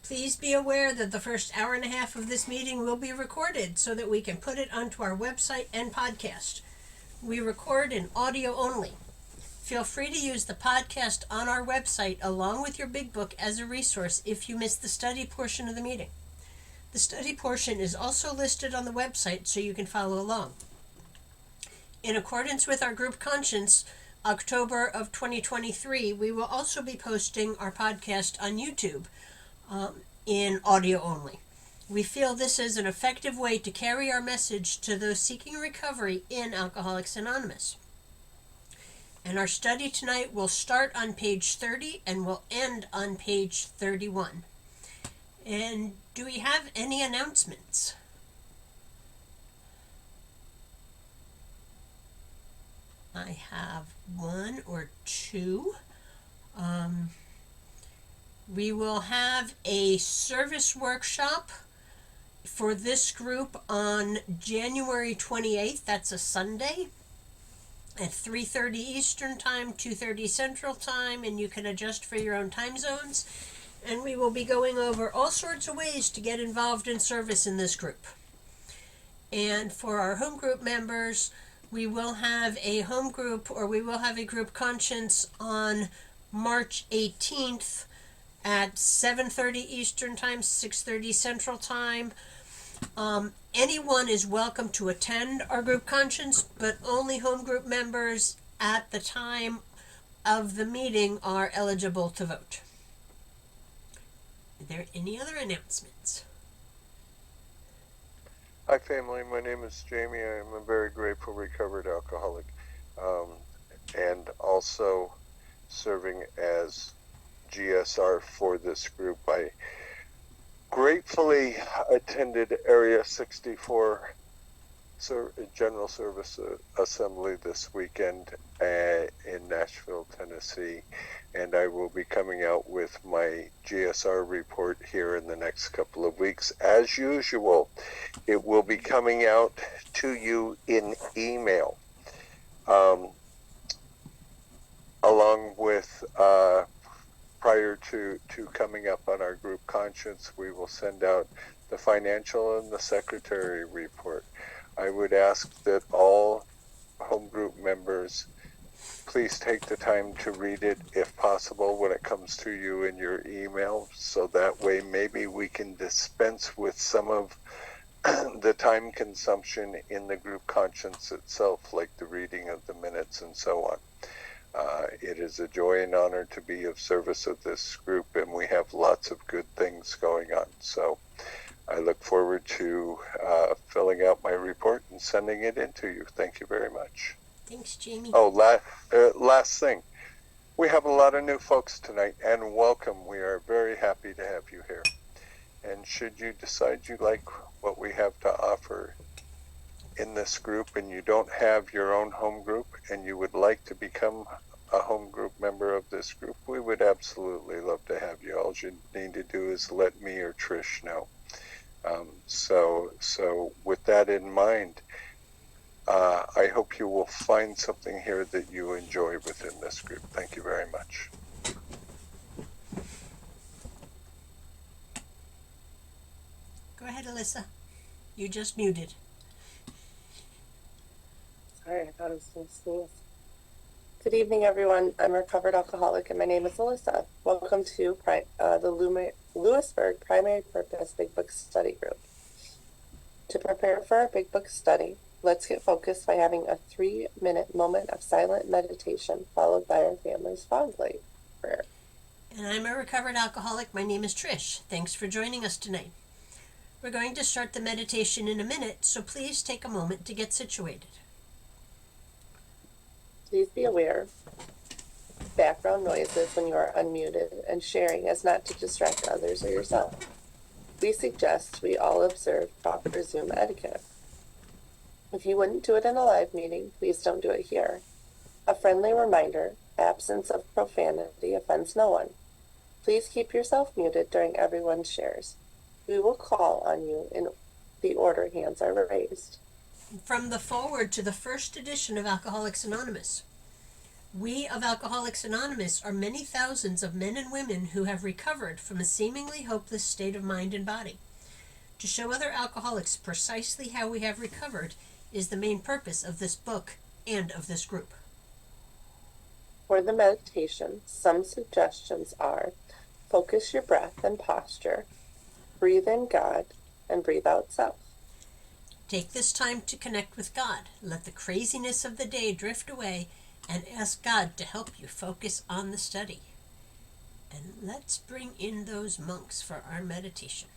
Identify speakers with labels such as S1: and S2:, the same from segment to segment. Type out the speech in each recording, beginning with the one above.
S1: Please be aware that the first hour and a half of this meeting will be recorded so that we can put it onto our website and podcast. We record in audio only. Feel free to use the podcast on our website along with your big book as a resource if you missed the study portion of the meeting. The study portion is also listed on the website so you can follow along. In accordance with our group conscience, October of 2023, we will also be posting our podcast on YouTube in audio only. We feel this is an effective way to carry our message to those seeking recovery in Alcoholics Anonymous. And our study tonight will start on page 30 and will end on page 31. And do we have any announcements? I have one or two. We will have a service workshop for this group on January 28th. That's a Sunday at 3:30 Eastern Time, 2:30 Central Time, and you can adjust for your own time zones. And we will be going over all sorts of ways to get involved in service in this group. And for our home group members, we will have a home group, or we will have a group conscience on March 18th at 7:30 Eastern Time, 6:30 Central Time. Anyone is welcome to attend our group conscience, but only home group members at the time of the meeting are eligible to vote. Are there any other announcements?
S2: Hi family, my name is Jamie. I am a very grateful recovered alcoholic, and also serving as GSR for this group. I gratefully attended Area 64 General Service Assembly this weekend in Nashville, Tennessee, and I will be coming out with my GSR report here in the next couple of weeks. As usual, it will be coming out to you in email, along with prior to coming up on our group conscience, we will send out the financial and the secretary report. I would ask that all home group members please take the time to read it if possible when it comes to you in your email, so that way maybe we can dispense with some of the time consumption in the group conscience itself, like the reading of the minutes and so on. It is a joy and honor to be of service of this group, and we have lots of good things going on. So I look forward to filling out my report and sending it in to you. Thank you very much.
S1: Thanks, Jamie.
S2: Oh, last thing. We have a lot of new folks tonight, and welcome. We are very happy to have you here. And should you decide you like what we have to offer in this group, and you don't have your own home group, and you would like to become a home group member of this group, we would absolutely love to have you. All you need to do is let me or Trish know. So with that in mind, I hope you will find something here that you enjoy within this group. Thank you very much.
S1: Go ahead, Alyssa. You just muted.
S3: Sorry, I thought it was going to sneeze. Good evening, everyone. I'm a recovered alcoholic, and my name is Alyssa. Welcome to the Lewisburg Primary Purpose Big Book Study Group. To prepare for our Big Book study, let's get focused by having a 3-minute moment of silent meditation, followed by our family's fog light prayer.
S1: And I'm a recovered alcoholic. My name is Trish. Thanks for joining us tonight. We're going to start the meditation in a minute, so please take a moment to get situated.
S3: Please be aware of background noises when you are unmuted and sharing as not to distract others or yourself. We suggest we all observe proper Zoom etiquette. If you wouldn't do it in a live meeting, please don't do it here. A friendly reminder, absence of profanity offends no one. Please keep yourself muted during everyone's shares. We will call on you in the order hands are raised.
S1: From the foreword to the first edition of Alcoholics Anonymous. We of Alcoholics Anonymous are many thousands of men and women who have recovered from a seemingly hopeless state of mind and body. To show other alcoholics precisely how we have recovered is the main purpose of this book and of this group.
S3: For the meditation, some suggestions are: focus your breath and posture, breathe in God, and breathe out self.
S1: Take this time to connect with God. Let the craziness of the day drift away and ask God to help you focus on the study. And let's bring in those monks for our meditation.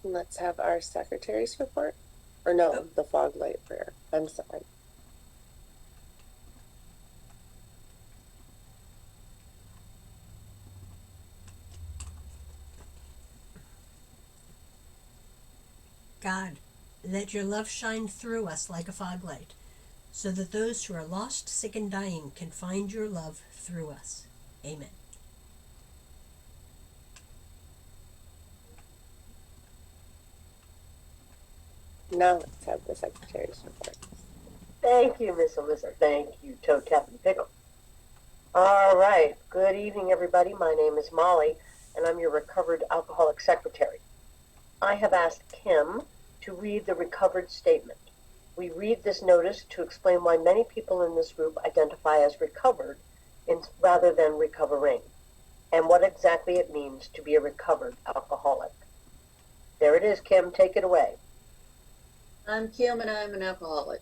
S3: Let's have our secretary's report. Or no, the fog light prayer. I'm sorry.
S1: God, let your love shine through us like a fog light, so that those who are lost, sick, and dying can find your love through us. Amen.
S3: Now let's have the secretary's report.
S4: Thank you, Miss Alyssa. Thank you, Toe Tap and Pickle. All right. Good evening, everybody. My name is Molly, and I'm your recovered alcoholic secretary. I have asked Kim to read the recovered statement. We read this notice to explain why many people in this group identify as recovered rather than recovering, and what exactly it means to be a recovered alcoholic. There it is, Kim. Take it away.
S5: I'm Kim and I'm an alcoholic.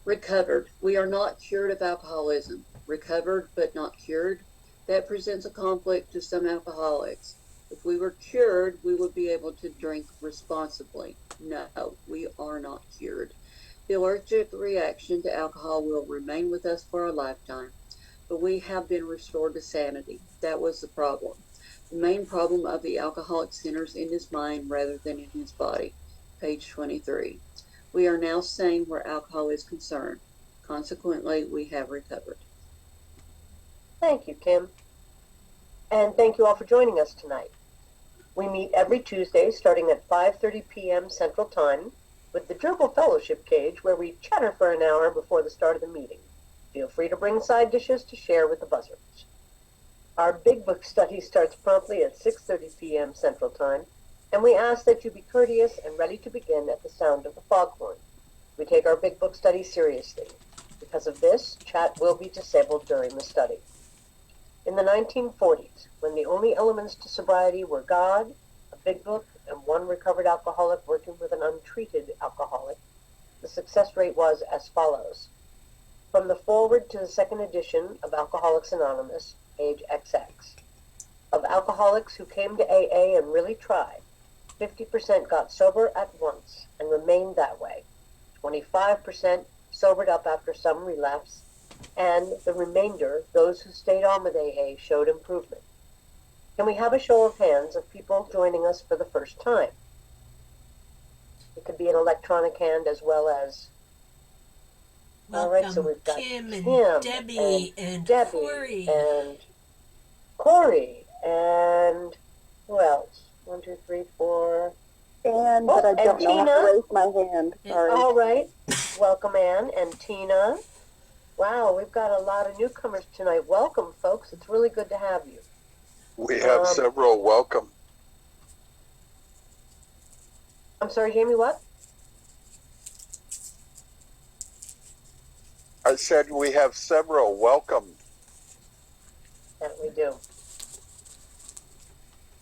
S5: Recovered. We are not cured of alcoholism. Recovered but not cured. That presents a conflict to some alcoholics. If we were cured, we would be able to drink responsibly. No, we are not cured. The allergic reaction to alcohol will remain with us for a lifetime, but we have been restored to sanity. That was the problem. The main problem of the alcoholic centers in his mind rather than in his body. Page 23. We are now sane where alcohol is concerned. Consequently, we have recovered.
S4: Thank you, Kim. And thank you all for joining us tonight. We meet every Tuesday starting at 5:30 p.m. Central Time with the Gerbil Fellowship Cage, where we chatter for an hour before the start of the meeting. Feel free to bring side dishes to share with the buzzards. Our Big Book study starts promptly at 6:30 p.m. Central Time, And we ask that you be courteous and ready to begin at the sound of the foghorn. We take our Big Book study seriously. Because of this, chat will be disabled during the study. In the 1940s, when the only elements to sobriety were God, a Big Book, and one recovered alcoholic working with an untreated alcoholic, the success rate was as follows. From the foreword to the second edition of Alcoholics Anonymous, age XX. Of alcoholics who came to AA and really tried, 50% got sober at once and remained that way. 25% sobered up after some relapse, and the remainder, those who stayed on with AA, showed improvement. Can we have a show of hands of people joining us for the first time? It could be an electronic hand as well as...
S1: Welcome,
S4: all right, so we've got
S1: Kim and
S4: Kim
S1: Debbie and
S4: Debbie
S1: Corey.
S4: and Corey and who else? 1, 2, 3, 4.
S3: And but I don't know how to raise my hand. Sorry.
S4: All right. Welcome, Ann and Tina. Wow, we've got a lot of newcomers tonight. Welcome, folks. It's really good to have you.
S2: We have several welcome.
S4: I'm sorry, Jamie, what?
S2: I said we have several welcome.
S4: That we do.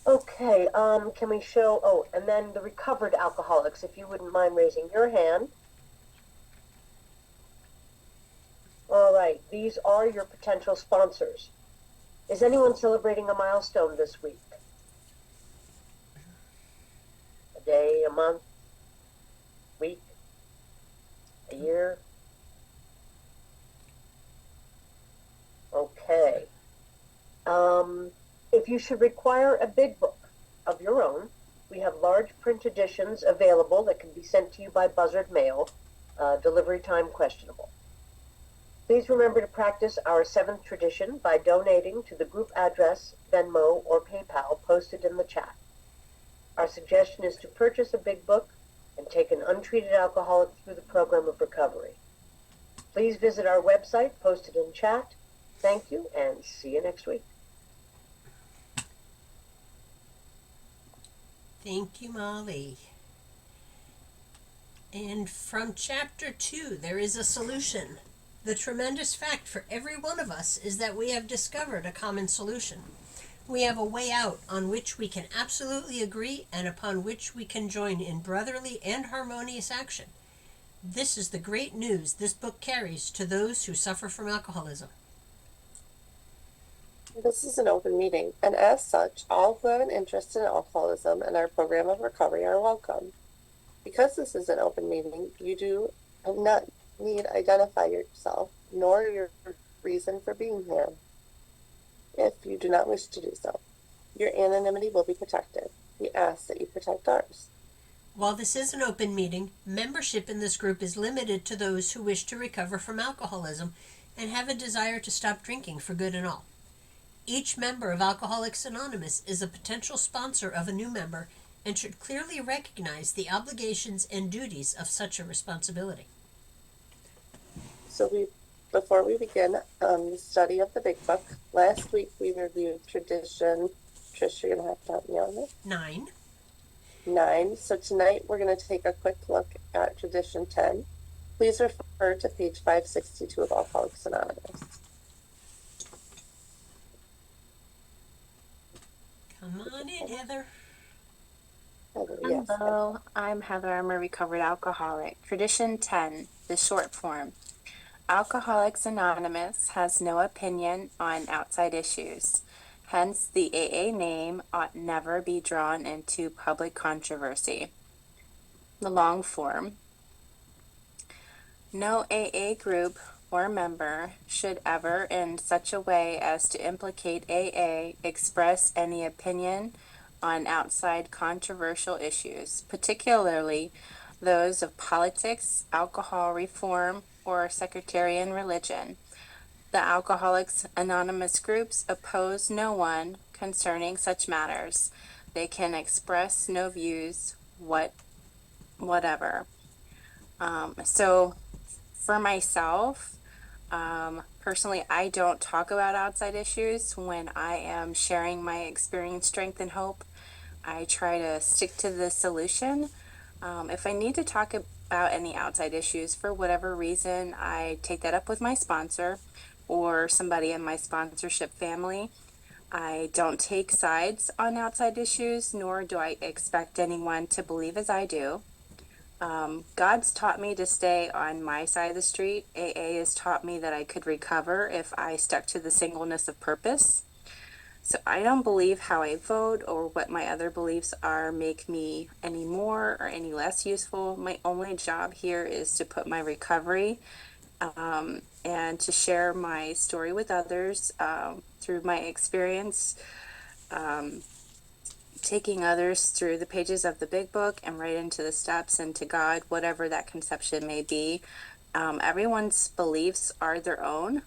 S4: Okay, can we show, and then the recovered alcoholics, if you wouldn't mind raising your hand. All right, these are your potential sponsors. Is anyone celebrating a milestone this week? A day, a month, week, a year? Okay. If you should require a big book of your own, we have large print editions available that can be sent to you by buzzard mail, delivery time questionable. Please remember to practice our 7th tradition by donating to the group address, Venmo, or PayPal posted in the chat. Our suggestion is to purchase a big book and take an untreated alcoholic through the program of recovery. Please visit our website posted in chat. Thank you, and see you next week.
S1: Thank you, Molly. And from chapter 2, there is a solution. The tremendous fact for every one of us is that we have discovered a common solution. We have a way out on which we can absolutely agree and upon which we can join in brotherly and harmonious action. This is the great news this book carries to those who suffer from alcoholism.
S3: This is an open meeting, and as such, all who have an interest in alcoholism and our program of recovery are welcome. Because this is an open meeting, you do not need to identify yourself, nor your reason for being here, if you do not wish to do so. Your anonymity will be protected. We ask that you protect ours.
S1: While this is an open meeting, membership in this group is limited to those who wish to recover from alcoholism and have a desire to stop drinking for good and all. Each member of Alcoholics Anonymous is a potential sponsor of a new member and should clearly recognize the obligations and duties of such a responsibility.
S3: So before we begin the study of the Big Book, last week we reviewed tradition. Trish, you're going to have to help me on this. 9. So tonight we're going to take a quick look at tradition 10. Please refer to page 562 of Alcoholics Anonymous.
S1: Come on in, Heather.
S3: Heather, yes.
S6: Hello, I'm Heather. I'm a recovered alcoholic. Tradition 10, the short form. Alcoholics Anonymous has no opinion on outside issues. Hence, the AA name ought never be drawn into public controversy. The long form. No AA group or member should ever, in such a way as to implicate AA, express any opinion on outside controversial issues, particularly those of politics, alcohol reform, or sectarian religion. The Alcoholics Anonymous groups oppose no one concerning such matters. They can express no views whatever. So for myself, personally, I don't talk about outside issues when I am sharing my experience, strength, and hope. I try to stick to the solution. If I need to talk about any outside issues for whatever reason, I take that up with my sponsor or somebody in my sponsorship family. I don't take sides on outside issues, nor do I expect anyone to believe as I do. God's taught me to stay on my side of the street. AA has taught me that I could recover if I stuck to the singleness of purpose. So I don't believe how I vote or what my other beliefs are make me any more or any less useful. My only job here is to put my recovery and to share my story with others through my experience, taking others through the pages of the big book and right into the steps and to God, whatever that conception may be. Everyone's beliefs are their own.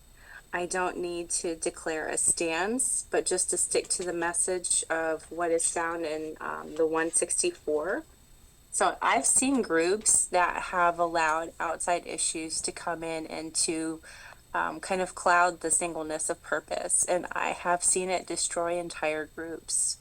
S6: I don't need to declare a stance, but just to stick to the message of what is found in the 164. So I've seen groups that have allowed outside issues to come in and to kind of cloud the singleness of purpose. And I have seen it destroy entire groups,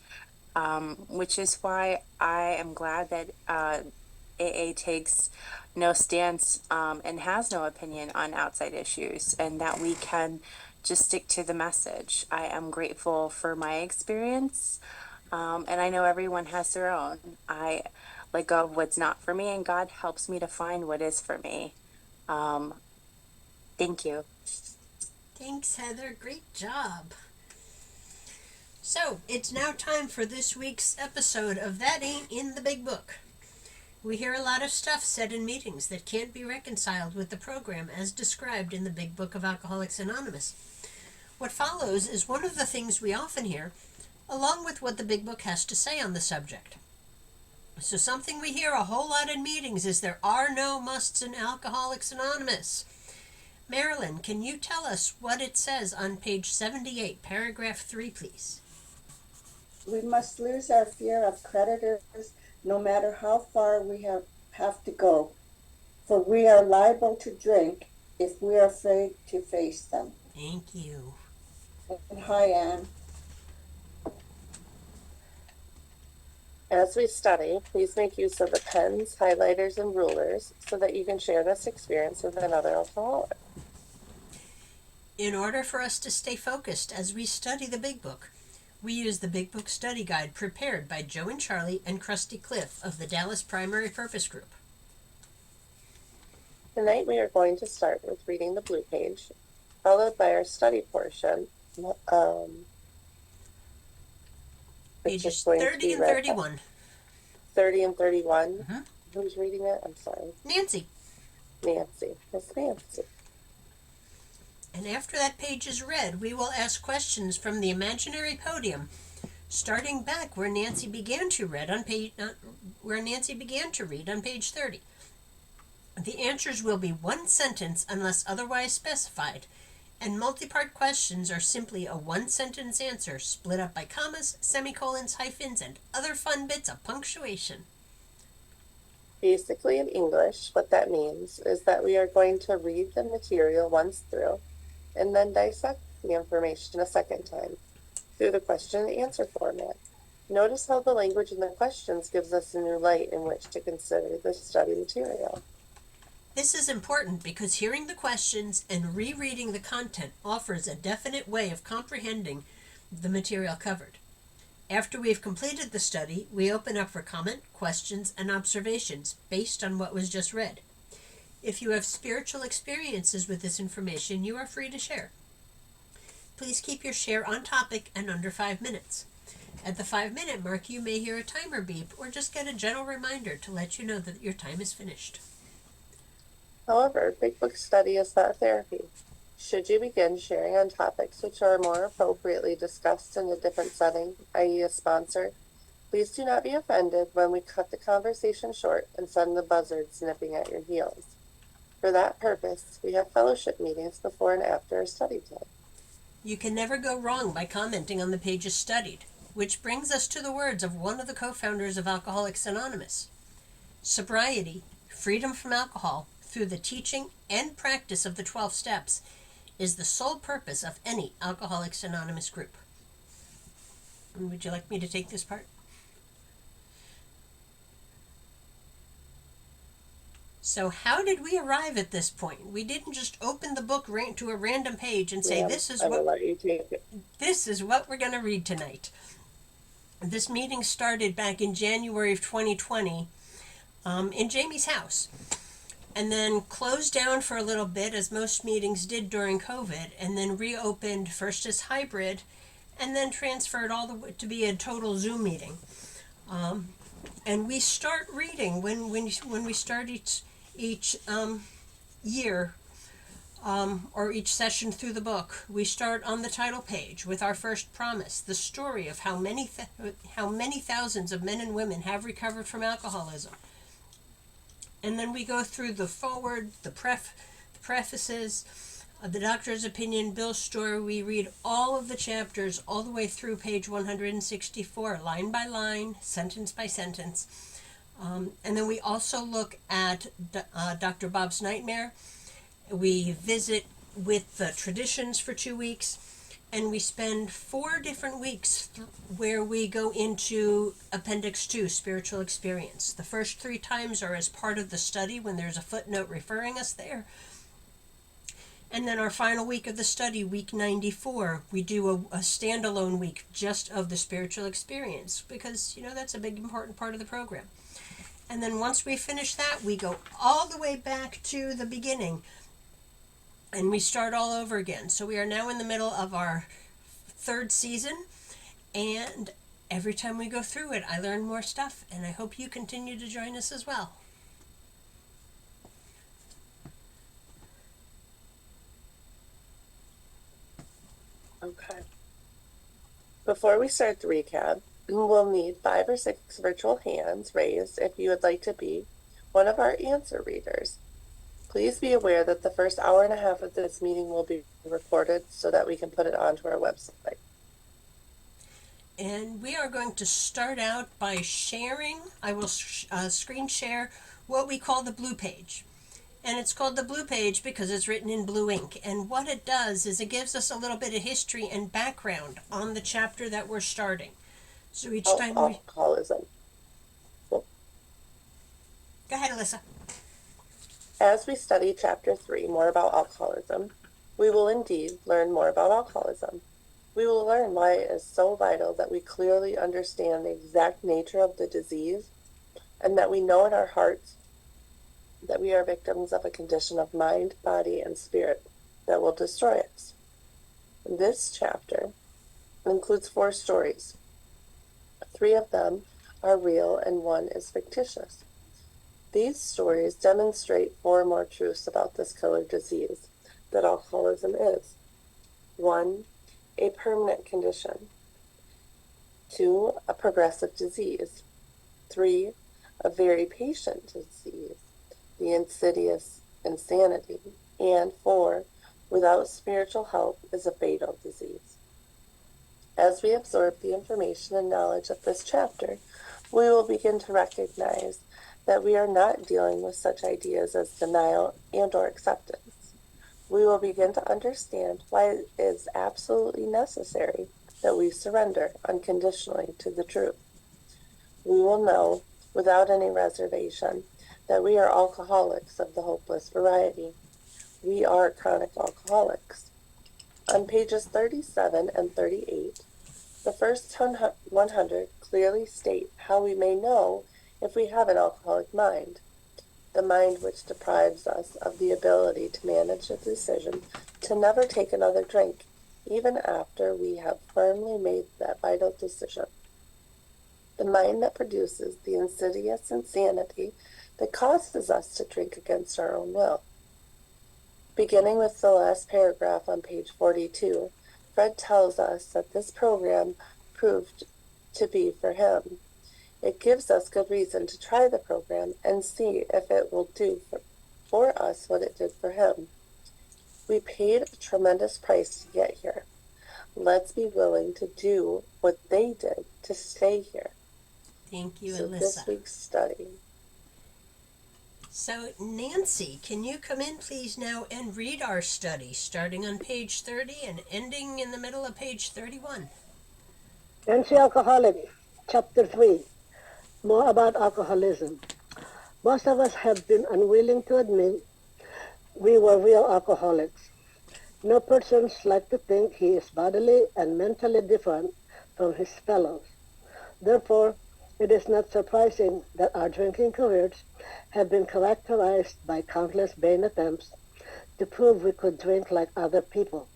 S6: which is why I am glad that AA takes no stance and has no opinion on outside issues, and that we can just stick to the message. I am grateful for my experience, and I know everyone has their own. I let go of what's not for me, and God helps me to find what is for me. Thank you.
S1: Thanks, Heather. Great job. So, it's now time for this week's episode of That Ain't in the Big Book. We hear a lot of stuff said in meetings that can't be reconciled with the program as described in the Big Book of Alcoholics Anonymous. What follows is one of the things we often hear, along with what the Big Book has to say on the subject. So something we hear a whole lot in meetings is there are no musts in Alcoholics Anonymous. Marilyn, can you tell us what it says on page 78, paragraph 3, please?
S7: We must lose our fear of creditors no matter how far we have to go, for we are liable to drink if we are afraid to face them.
S1: Thank you.
S7: And hi, Anne.
S3: As we study, please make use of the pens, highlighters, and rulers so that you can share this experience with another alcoholic.
S1: In order for us to stay focused as we study the Big Book, we use the Big Book Study Guide prepared by Joe and Charlie and Krusty Cliff of the Dallas Primary Purpose Group.
S3: Tonight we are going to start with reading the blue page, followed by our study portion,
S1: Pages 30 and 31.
S3: 30 and 31.
S1: Mm-hmm.
S3: Who's reading it? I'm sorry.
S1: Nancy.
S3: Nancy. Miss Nancy.
S1: And after that page is read, we will ask questions from the imaginary podium, starting back where Nancy began to read on page 30. The answers will be one sentence unless otherwise specified, and multi-part questions are simply a one-sentence answer split up by commas, semicolons, hyphens, and other fun bits of punctuation.
S3: Basically, in English, what that means is that we are going to read the material once through and then dissect the information a second time through the question and answer format. Notice how the language in the questions gives us a new light in which to consider the study material.
S1: This is important because hearing the questions and rereading the content offers a definite way of comprehending the material covered. After we've completed the study, we open up for comment, questions, and observations based on what was just read. If you have spiritual experiences with this information, you are free to share. Please keep your share on topic and under 5 minutes. At the 5-minute mark, you may hear a timer beep or just get a gentle reminder to let you know that your time is finished.
S3: However, Big Book study is not therapy. Should you begin sharing on topics which are more appropriately discussed in a different setting, i.e. a sponsor, please do not be offended when we cut the conversation short and send the buzzards nipping at your heels. For that purpose, we have fellowship meetings before and after our study time.
S1: You can never go wrong by commenting on the pages studied, which brings us to the words of one of the co-founders of Alcoholics Anonymous. Sobriety, freedom from alcohol, through the teaching and practice of the 12 steps, is the sole purpose of any Alcoholics Anonymous group. Would you like me to take this part? So how did we arrive at this point? We didn't just open the book to a random page and say,
S3: Ma'am, I will let you take it.
S1: this is what we're going to read tonight. This meeting started back in January of 2020 in Jamie's house, and then closed down for a little bit, as most meetings did during COVID, and then reopened first as hybrid, and then transferred all the way to be a total Zoom meeting. And we start reading when we start each year or each session through the book. We start on the title page with our first promise, the story of how many thousands of men and women have recovered from alcoholism. And then we go through the foreword, the prefaces, the doctor's opinion, Bill's story. We read all of the chapters all the way through page 164, line by line, sentence by sentence. And then we also look at Dr. Bob's Nightmare. We visit with the traditions for 2 weeks, and we spend 4 different weeks where we go into Appendix 2, Spiritual Experience. The first 3 times are as part of the study when there's a footnote referring us there. And then our final week of the study, week 94, we do a standalone week just of the spiritual experience because, that's a big important part of the program. And then once we finish that, we go all the way back to the beginning and we start all over again. So we are now in the middle of our 3rd season, and every time we go through it, I learn more stuff, and I hope you continue to join us as well.
S3: Okay. Before we start the recap, we'll need 5 or 6 virtual hands raised if you would like to be one of our answer readers. Please be aware that the first hour and a half of this meeting will be recorded so that we can put it onto our website.
S1: And we are going to start out by sharing. I will screen share what we call the blue page. And it's called the blue page because it's written in blue ink. And what it does is it gives us a little bit of history and background on the chapter that we're starting. So each time
S3: Alcoholism.
S1: Go ahead, Alyssa.
S3: As we study Chapter 3 more about alcoholism, we will indeed learn more about alcoholism. We will learn why it is so vital that we clearly understand the exact nature of the disease and that we know in our hearts that we are victims of a condition of mind, body, and spirit that will destroy us. This chapter includes 4 stories. 3 of them are real and 1 is fictitious. These stories demonstrate 4 more truths about this killer disease that alcoholism is. 1, a permanent condition. 2, a progressive disease. 3, a very patient disease, the insidious insanity. And 4, without spiritual help, is a fatal disease. As we absorb the information and knowledge of this chapter, we will begin to recognize that we are not dealing with such ideas as denial and/or acceptance. We will begin to understand why it is absolutely necessary that we surrender unconditionally to the truth. We will know, without any reservation, that we are alcoholics of the hopeless variety. We are chronic alcoholics. On pages 37 and 38, the first 100 clearly state how we may know if we have an alcoholic mind, the mind which deprives us of the ability to manage a decision to never take another drink, even after we have firmly made that vital decision. The mind that produces the insidious insanity that causes us to drink against our own will. Beginning with the last paragraph on page 42, Fred tells us that this program proved to be for him. It gives us good reason to try the program and see if it will do for us what it did for him. We paid a tremendous price to get here. Let's be willing to do what they did to stay here.
S1: Thank you,
S3: So
S1: Alyssa.
S3: this week's study.
S1: So Nancy, can you come in please now and read our study, starting on page 30 and ending in the middle of page 31?
S8: Anti-Alcoholic, Chapter 3, more about alcoholism. Most of us have been unwilling to admit we were real alcoholics. No person likes to think he is bodily and mentally different from his fellows. Therefore, it is not surprising that our drinking careers have been characterized by countless vain attempts to prove we could drink like other people.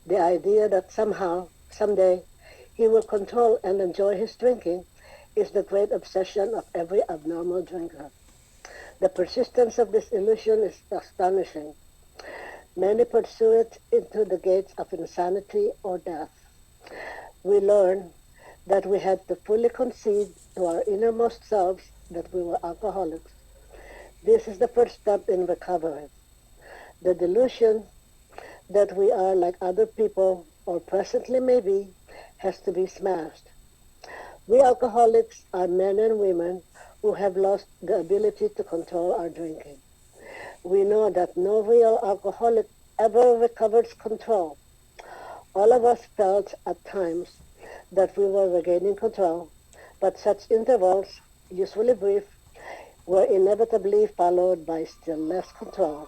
S8: The idea that somehow, someday, he will control and enjoy his drinking is the great obsession of every abnormal drinker. The persistence of this illusion is astonishing. Many pursue it into the gates of insanity or death. We learn that we had to fully concede to our innermost selves that we were alcoholics. This is the first step in recovery. The delusion that we are like other people, or presently maybe, has to be smashed. We alcoholics are men and women who have lost the ability to control our drinking. We know that no real alcoholic ever recovers control. All of us felt at times that we were regaining control, but such intervals, usually brief, were inevitably followed by still less control,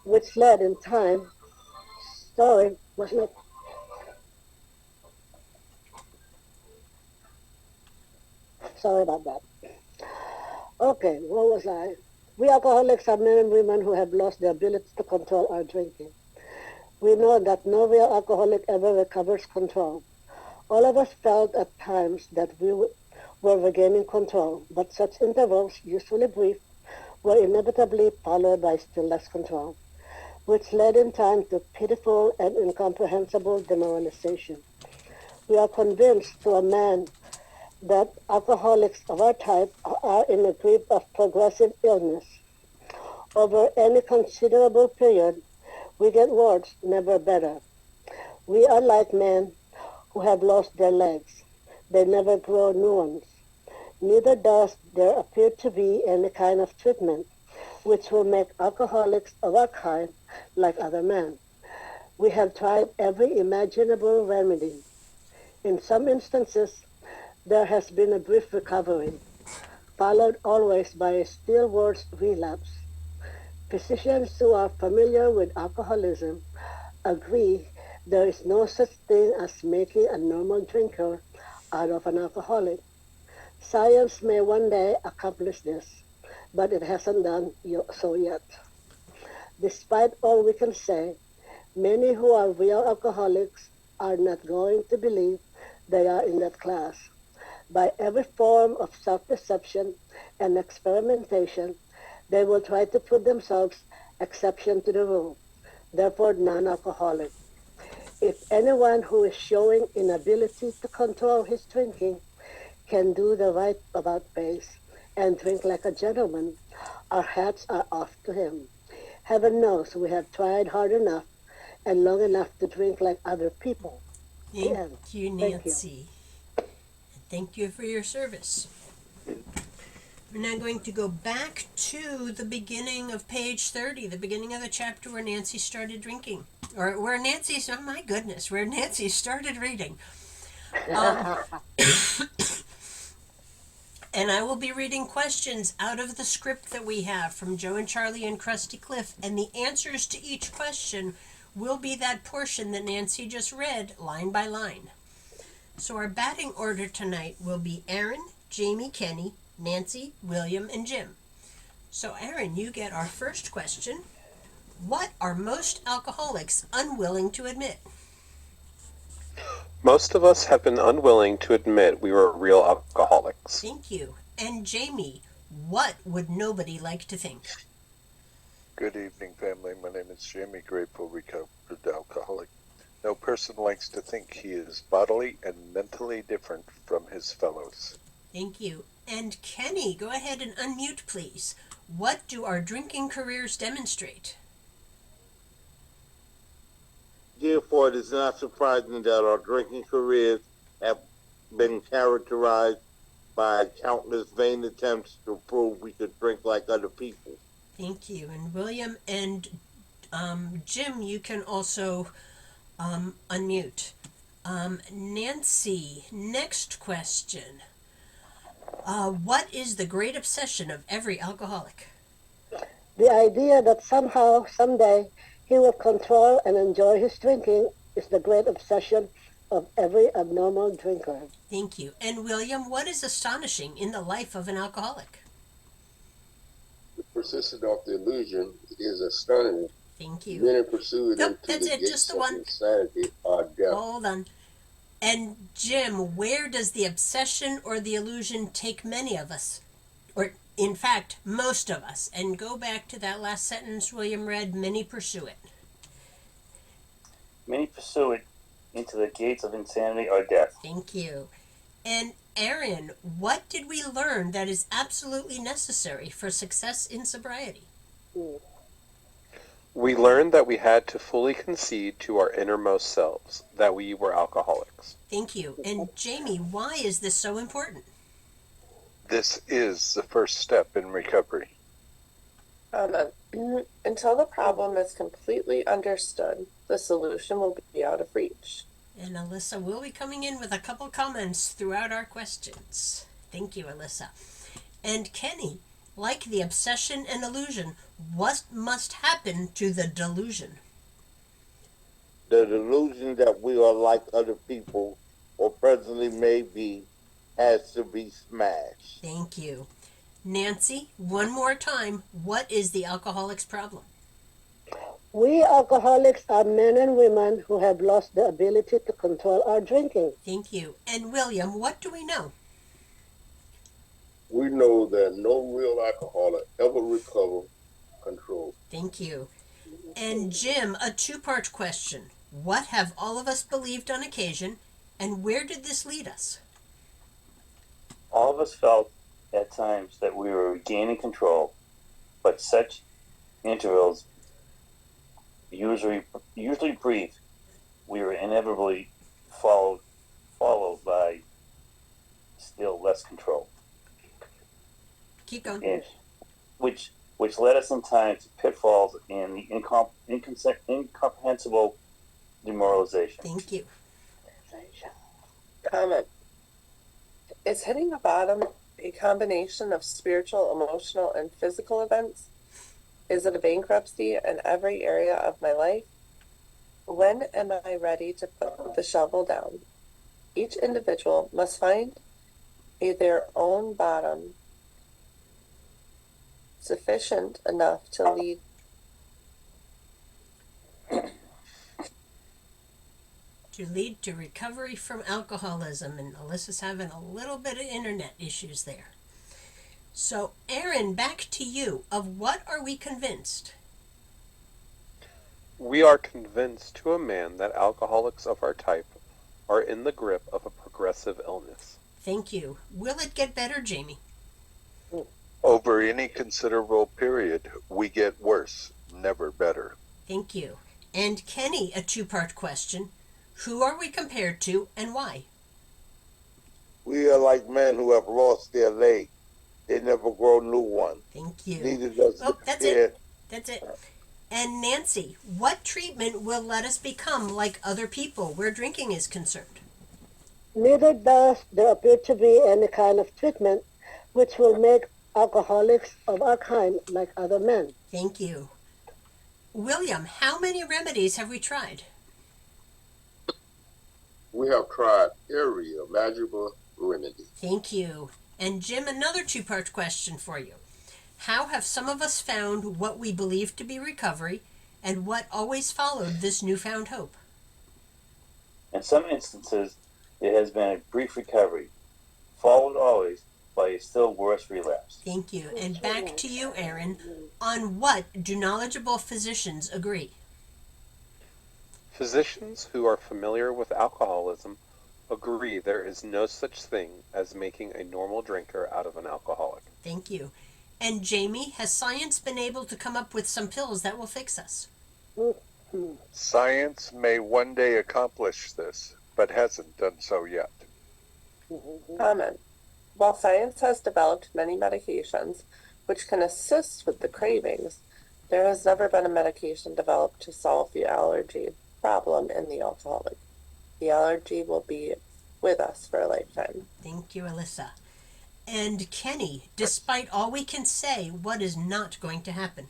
S8: which led in time, sorry, was not, sorry about that. Okay, where was I? We alcoholics are men and women who have lost the ability to control our drinking. We know that no real alcoholic ever recovers control. All of us felt at times that we were regaining control, but such intervals, usually brief, were inevitably followed by still less control, which led in time to pitiful and incomprehensible demoralization. We are convinced to a man that alcoholics of our type are in a grip of progressive illness. Over any considerable period, we get worse, never better. We are like men who have lost their legs. They never grow new ones. Neither does there appear to be any kind of treatment which will make alcoholics of our kind like other men. We have tried every imaginable remedy. In some instances, there has been a brief recovery, followed always by a still worse relapse. Physicians who are familiar with alcoholism agree there is no such thing as making a normal drinker out of an alcoholic. Science may one day accomplish this, but it hasn't done so yet. Despite all we can say, many who are real alcoholics are not going to believe they are in that class. By every form of self-deception and experimentation, they will try to put themselves exception to the rule, therefore non-alcoholic. If anyone who is showing inability to control his drinking can do the right about face and drink like a gentleman, our hats are off to him. Heaven knows we have tried hard enough and long enough to drink like other people. The
S1: Thank
S8: end.
S1: you,
S8: Thank you.
S1: Nancy. Thank you for your service. We're now going to go back to the beginning of page 30, the beginning of the chapter where Nancy started drinking. Or where Nancy's, oh my goodness, where Nancy started reading. And I will be reading questions out of the script that we have from Joe and Charlie and Krusty Cliff, and the answers to each question will be that portion that Nancy just read, line by line. So our batting order tonight will be Aaron, Jamie, Kenny, Nancy, William, and Jim. So Aaron, you get our first question. What are most alcoholics unwilling to admit?
S9: Most of us have been unwilling to admit we were real alcoholics.
S1: Thank you. And Jamie, what would nobody like to think?
S2: Good evening, family. My name is Jamie, grateful recovered alcoholic. No person likes to think he is bodily and mentally different from his fellows.
S1: Thank you. And Kenny, go ahead and unmute, please. What do our drinking careers demonstrate?
S10: Therefore, it is not surprising that our drinking careers have been characterized by countless vain attempts to prove we could drink like other people.
S1: Thank you. And William and Jim, you can also unmute. Nancy, next question. What is the great obsession of every alcoholic?
S8: The idea that somehow, someday, he will control and enjoy his drinking is the great obsession of every abnormal drinker.
S1: Thank you. And William, what is astonishing in the life of an alcoholic?
S11: The persistence of the illusion is astonishing.
S1: Thank you.
S11: Many pursue it
S1: Nope,
S11: into
S1: that's
S11: the
S1: it,
S11: gates
S1: just the
S11: of
S1: one.
S11: insanity or death.
S1: Hold on. And Jim, where does the obsession or the illusion take many of us? Or, in fact, most of us. And go back to that last sentence William read, many pursue it.
S12: Many pursue it into the gates of insanity or death.
S1: Thank you. And Aaron, what did we learn that is absolutely necessary for success in sobriety?
S9: We learned that we had to fully concede to our innermost selves that we were alcoholics.
S1: Thank you. And Jamie, why is this so important?
S2: This is the first step in recovery.
S3: Until the problem is completely understood, the solution will be out of reach.
S1: And Alyssa will be coming in with a couple comments throughout our questions. Thank you, Alyssa. And Kenny, like the obsession and illusion, what must happen to the delusion?
S10: The delusion that we are like other people, or presently may be, has to be smashed.
S1: Thank you. Nancy, one more time, what is the alcoholic's problem?
S8: We alcoholics are men and women who have lost the ability to control our drinking.
S1: Thank you. And William, what do we know?
S11: We know that no real alcoholic ever recover control.
S1: Thank you. And Jim, a two-part question. What have all of us believed on occasion, and where did this lead us?
S12: All of us felt at times that we were regaining control, but such intervals, usually brief, we were inevitably followed by still less control.
S1: Keep going.
S12: And which led us in time to pitfalls and the incomprehensible demoralization.
S1: Thank you.
S3: Comment. Is hitting a bottom a combination of spiritual, emotional, and physical events? Is it a bankruptcy in every area of my life? When am I ready to put the shovel down? Each individual must find their own bottom sufficient enough to lead
S1: to recovery from alcoholism, and Alyssa's having a little bit of internet issues there. So, Aaron, back to you. Of what are we convinced?
S9: We are convinced to a man that alcoholics of our type are in the grip of a progressive illness.
S1: Thank you. Will it get better, Jamie?
S2: Over any considerable period, we get worse, never better.
S1: Thank you. And Kenny, a two-part question. Who are we compared to, and why?
S10: We are like men who have lost their leg. They never grow new one.
S1: Thank you.
S10: Neither does
S1: Oh,
S10: the
S1: that's
S10: fear.
S1: it. That's it. And Nancy, what treatment will let us become like other people where drinking is concerned?
S8: Neither does there appear to be any kind of treatment which will make alcoholics of our kind like other men.
S1: Thank you. William, how many remedies have we tried?
S11: We have tried every imaginable remedy.
S1: Thank you. And Jim, another two-part question for you. How have some of us found what we believe to be recovery, and what always followed this newfound hope?
S12: In some instances, it has been a brief recovery, followed always by a still worse relapse.
S1: Thank you. And back to you, Aaron. On what do knowledgeable physicians agree?
S9: Physicians who are familiar with alcoholism agree there is no such thing as making a normal drinker out of an alcoholic.
S1: Thank you. And Jamie, has science been able to come up with some pills that will fix us?
S2: Science may one day accomplish this, but hasn't done so yet.
S3: Comment. While science has developed many medications which can assist with the cravings, there has never been a medication developed to solve the allergy problem in the alcoholic. The allergy will be with us for a lifetime.
S1: Thank you, Alyssa. And Kenny, despite all we can say, what is not going to happen?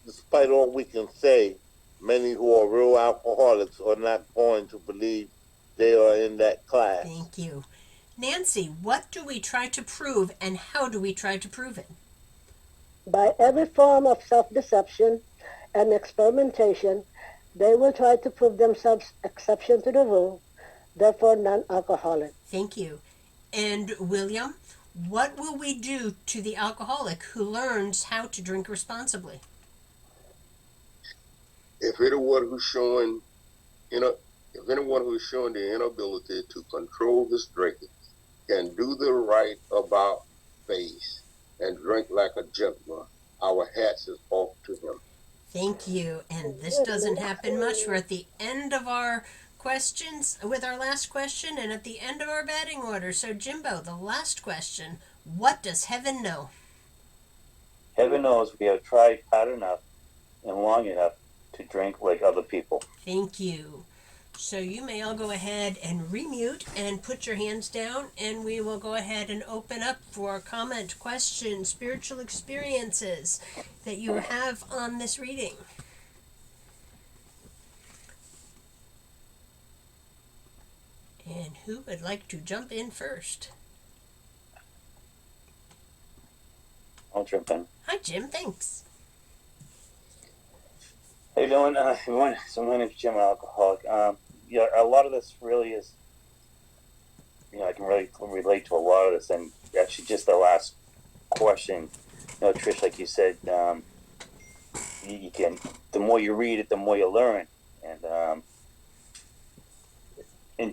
S10: Despite all we can say, many who are real alcoholics are not going to believe they are in that class.
S1: Thank you. Nancy, what do we try to prove and how do we try to prove it?
S8: By every form of self-deception and experimentation, they will try to prove themselves exception to the rule, therefore non-alcoholic.
S1: Thank you. And William, what will we do to the alcoholic who learns how to drink responsibly?
S11: If anyone who's showing, if anyone who's showing the inability to control his drinking can do the right about face and drink like a gentleman, our hats is off to him.
S1: Thank you. And this doesn't happen much. We're at the end of our questions with our last question and at the end of our batting order. So, Jimbo, the last question: what does heaven know?
S12: Heaven knows we have tried hard enough and long enough to drink like other people.
S1: Thank you. So you may all go ahead and remute and put your hands down, and we will go ahead and open up for comment, questions, spiritual experiences that you have on this reading. And who would like to jump in first?
S12: I'll jump in.
S1: Hi, Jim. Thanks.
S12: How you doing, everyone? So my name's Jim, an alcoholic. A lot of this really is, I can really relate to a lot of this. And actually, just the last question, Trish, like you said, you can. The more you read it, the more you learn. And to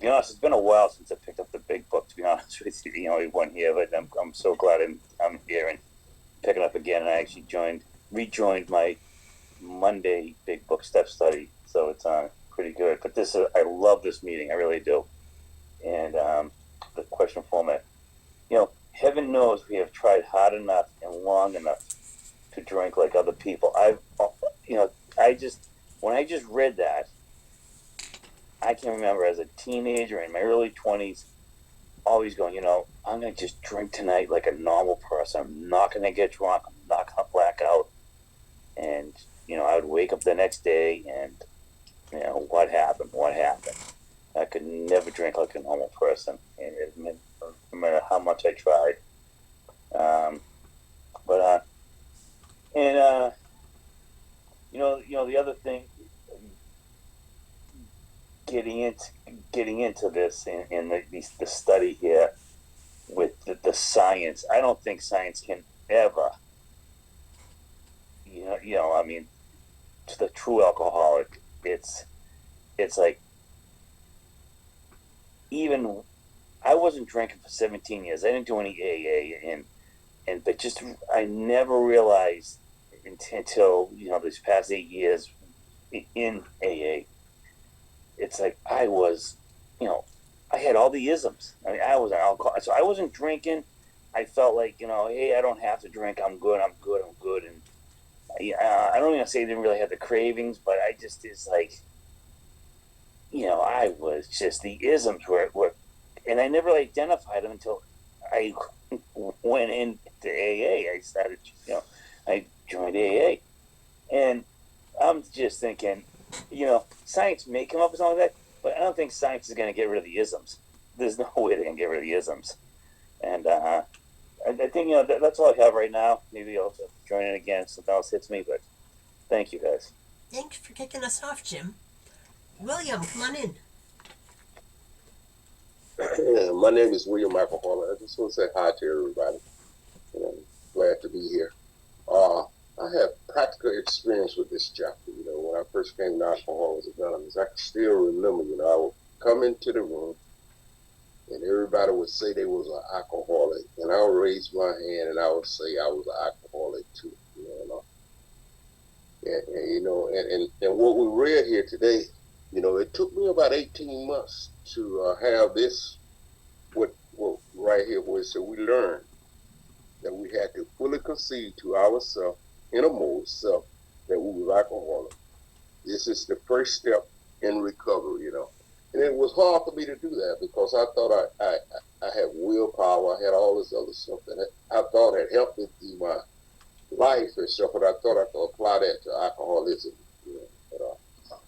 S12: be honest, it's been a while since I picked up the big book. To be honest with you, everyone here, but I'm so glad I'm here and picking up again. And I actually rejoined my Monday big book step study, so it's pretty good. But I love this meeting, I really do. And the question format, heaven knows we have tried hard enough and long enough to drink like other people. When I just read that, I can remember as a teenager in my early 20s, always going, I'm going to just drink tonight like a normal person. I'm not going to get drunk. I'm not going to black out. And, I would wake up the next day and, what happened? I could never drink like a normal person. And no matter how much I tried. The other thing, getting into this in the study here with the science, I don't think science can ever, to the true alcoholic, it's like, even I wasn't drinking for 17 years. I didn't do any AA, but just I never realized until these past 8 years in AA. It's like I was, I had all the isms. I mean, I was an alcoholic, so I wasn't drinking. I felt like, hey, I don't have to drink. I'm good. And I don't even say I didn't really have the cravings, but it's like, I was just, the isms were, and I never identified them until I went into AA. I started, I joined AA, and I'm just thinking, science may come up with something like that, but I don't think science is going to get rid of the isms. There's no way they're going to get rid of the isms. And I think, that's all I have right now. Maybe I'll join in again if something else hits me, but thank you guys.
S1: Thanks for kicking us off, Jim. William, come on in.
S11: My name is William Michael Harlan. I just want to say hi to everybody. I'm glad to be here. I have practical experience with this chapter. When I first came to Alcoholism Anonymous, I can still remember, I would come into the room and everybody would say they was an alcoholic. And I would raise my hand and I would say I was an alcoholic too. And what we read here today, it took me about 18 months to have this, what right here where it said we learned that we had to fully concede to ourselves, innermost self, that we was alcoholic. This is the first step in recovery, And it was hard for me to do that because I thought I had willpower. I had all this other stuff that I thought had helped me through my life and stuff, but I thought I could apply that to alcoholism. You know,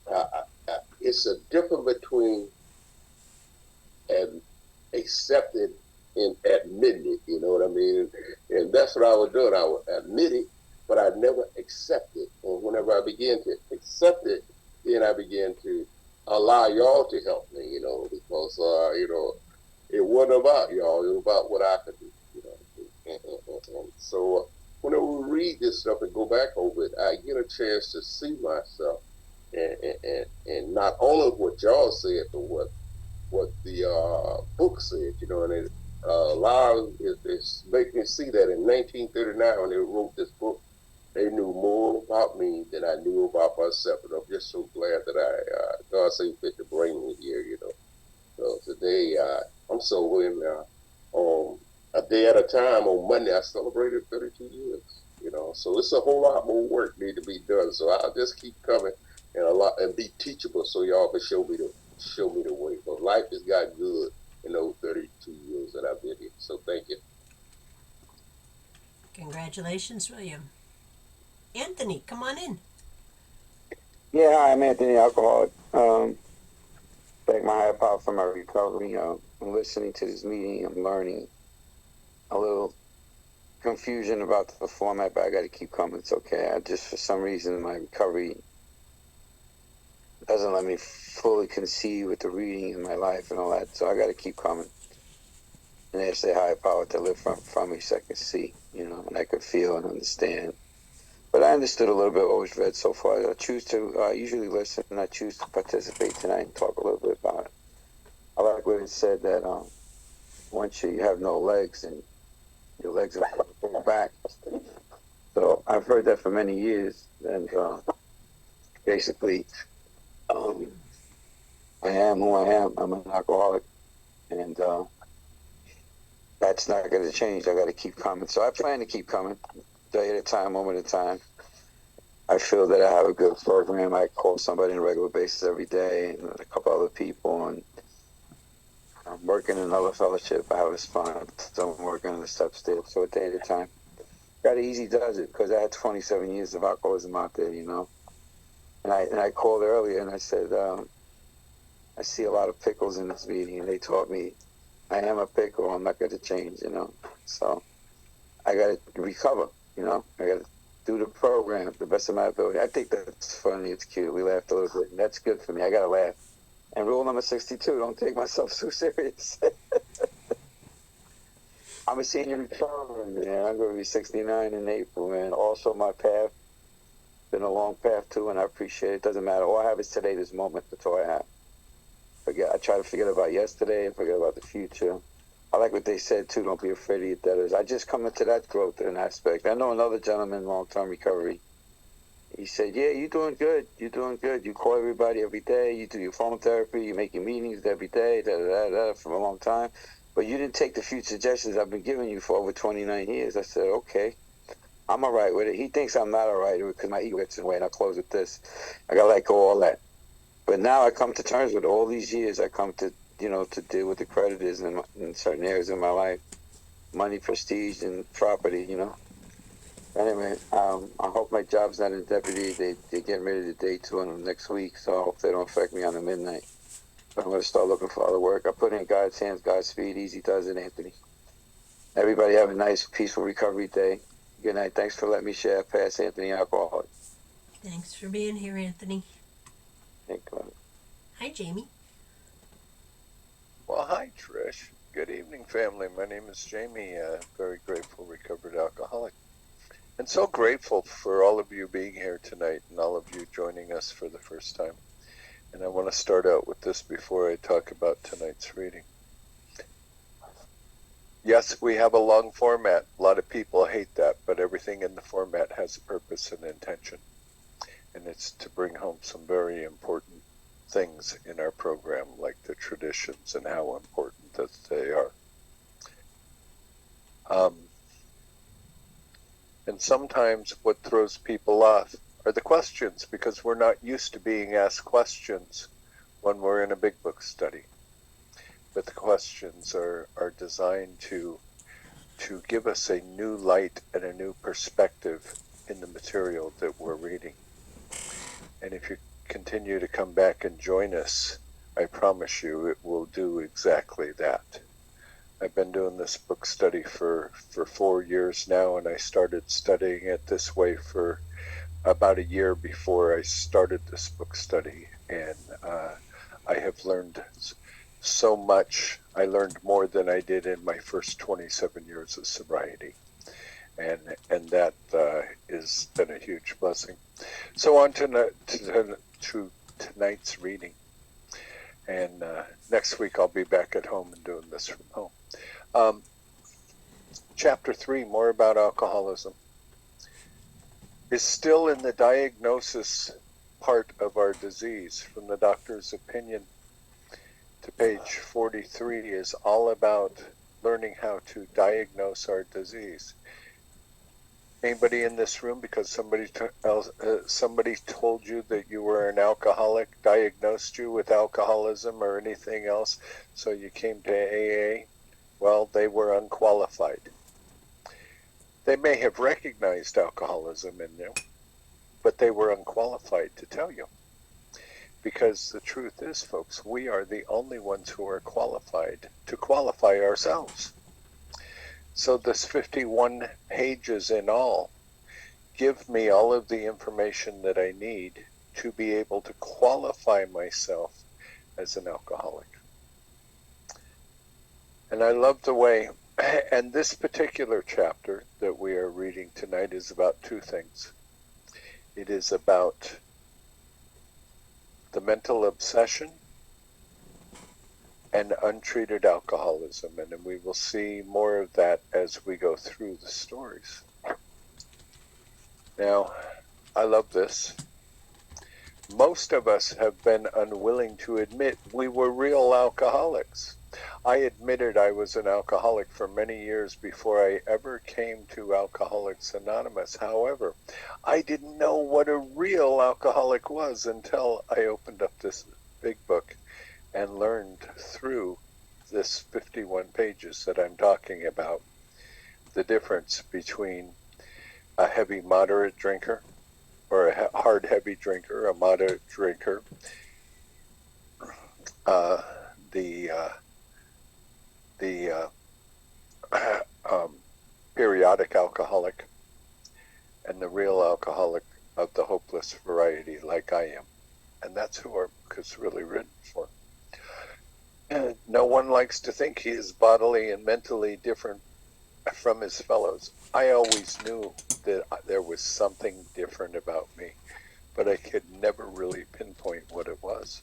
S11: but it's a difference between and accepting and admitting it. You know what I mean? And that's what I was doing. I would admit it, but I never accept it. And whenever I began to accept it, then I began to allow y'all to help me. You know, because you know, it wasn't about y'all. It was about what I could do. You know, and so whenever we read this stuff and go back over it, I get a chance to see myself, and not only what y'all said, but what the book said, you know, and it allows it make me see that in 1939 when they wrote this book, they knew more about me than I knew about myself, and I'm just so glad that God seemed fit to bring me here, you know. So today, I'm so in a day at a time. On Monday, I celebrated 32 years, you know. So it's a whole lot more work need to be done. So I'll just keep coming and be teachable, so y'all can show me the way. But life has got good in those 32 years that I've been here. So thank you.
S1: Congratulations, William. Anthony, come on in.
S13: Yeah, hi, I'm Anthony, alcoholic. Thank my higher power for my recovery. I'm listening to this meeting. I'm learning a little confusion about the format, but I got to keep coming. It's okay. I just, for some reason, my recovery doesn't let me fully conceive with the reading in my life and all that, so I got to keep coming. And ask the higher power to live from me so I can see, you know, and I can feel and understand. But I understood a little bit what was read so far. I usually listen, and I choose to participate tonight and talk a little bit about it. I like what it said that once you have no legs, and your legs are going back. So I've heard that for many years, and basically, I am who I am. I'm an alcoholic, and that's not going to change. I got to keep coming. So I plan to keep coming, day at a time, moment at a time. I feel that I have a good program. I call somebody on a regular basis every day, and a couple other people, and I'm working in another fellowship. I have a sponsor. I'm working on the steps there. So a day at a time. God easy does it, because I had 27 years of alcoholism out there, you know. And I called earlier and I said, I see a lot of pickles in this meeting, and they taught me I am a pickle. I'm not going to change, you know. So I got to recover, you know. I got to do the program the best of my ability. I think that's funny. It's cute. We laughed a little bit, and that's good for me. I got to laugh. And rule number 62, don't take myself so serious. I'm a senior recovery, man. I'm going to be 69 in April, man. Also, my path, been a long path, too, and I appreciate it. Doesn't matter. All I have is today, this moment. That's all I have. I try to forget about yesterday and forget about the future. I like what they said, too. Don't be afraid of your debtors. I just come into that growth in aspect. I know another gentleman in long-term recovery. He said, yeah, you're doing good. You're doing good. You call everybody every day. You do your phone therapy. You make your meetings every day, for a long time. But you didn't take the few suggestions I've been giving you for over 29 years. I said, okay, I'm all right with it. He thinks I'm not all right because my ego gets in the way, and I'll close with this. I got to let go of all that. But now I come to terms with all these years. I come to, you know, to deal with the creditors in certain areas of my life. Money, prestige, and property, you know. Anyway, I hope my job's not in jeopardy. They're getting ready to day 2 on them next week, so I hope they don't affect me on the midnight. But I'm going to start looking for other work. I put it in God's hands, Godspeed. Easy does it, Anthony. Everybody have a nice, peaceful recovery day. Good night. Thanks for letting me share. Pass Anthony, alcoholic.
S1: Thanks for being here, Anthony.
S13: Thank God.
S1: Hi, Jamie.
S2: Well, hi, Trish. Good evening, family. My name is Jamie, very grateful recovered alcoholic. And so grateful for all of you being here tonight and all of you joining us for the first time. And I want to start out with this before I talk about tonight's reading. Yes, we have a long format. A lot of people hate that, but everything in the format has a purpose and intention. And it's to bring home some very important things in our program, like the traditions and how important that they are. And sometimes what throws people off are the questions, because we're not used to being asked questions when we're in a big book study. But the questions are designed to give us a new light and a new perspective in the material that we're reading. And if you continue to come back and join us, I promise you it will do exactly that. I've been doing this book study for 4 years now, and I started studying it this way for about a year before I started this book study. And I have learned so much. I learned more than I did in my first 27 years of sobriety. And that has been a huge blessing. So on to tonight's reading. And next week I'll be back at home and doing this from home. Chapter 3, more about alcoholism, is still in the diagnosis part of our disease. From the doctor's opinion to page 43 is all about learning how to diagnose our disease. Anybody in this room, because somebody told you that you were an alcoholic, diagnosed you with alcoholism or anything else, so you came to AA? Well, they were unqualified. They may have recognized alcoholism in you, but they were unqualified to tell you. Because the truth is, folks, we are the only ones who are qualified to qualify ourselves. So this 51 pages in all give me all of the information that I need to be able to qualify myself as an alcoholic. And I love the way, and this particular chapter that we are reading tonight is about two things. It is about the mental obsession and untreated alcoholism, and we will see more of that as we go through the stories. Now, I love this. Most of us have been unwilling to admit we were real alcoholics. I admitted I was an alcoholic for many years before I ever came to Alcoholics Anonymous. However, I didn't know what a real alcoholic was until I opened up this big book and learned through this 51 pages that I'm talking about the difference between a heavy moderate drinker, or a hard heavy drinker, a moderate drinker, the periodic alcoholic, and the real alcoholic of the hopeless variety like I am. And that's who our book is really written for. No one likes to think he is bodily and mentally different from his fellows. I always knew that there was something different about me, but I could never really pinpoint what it was.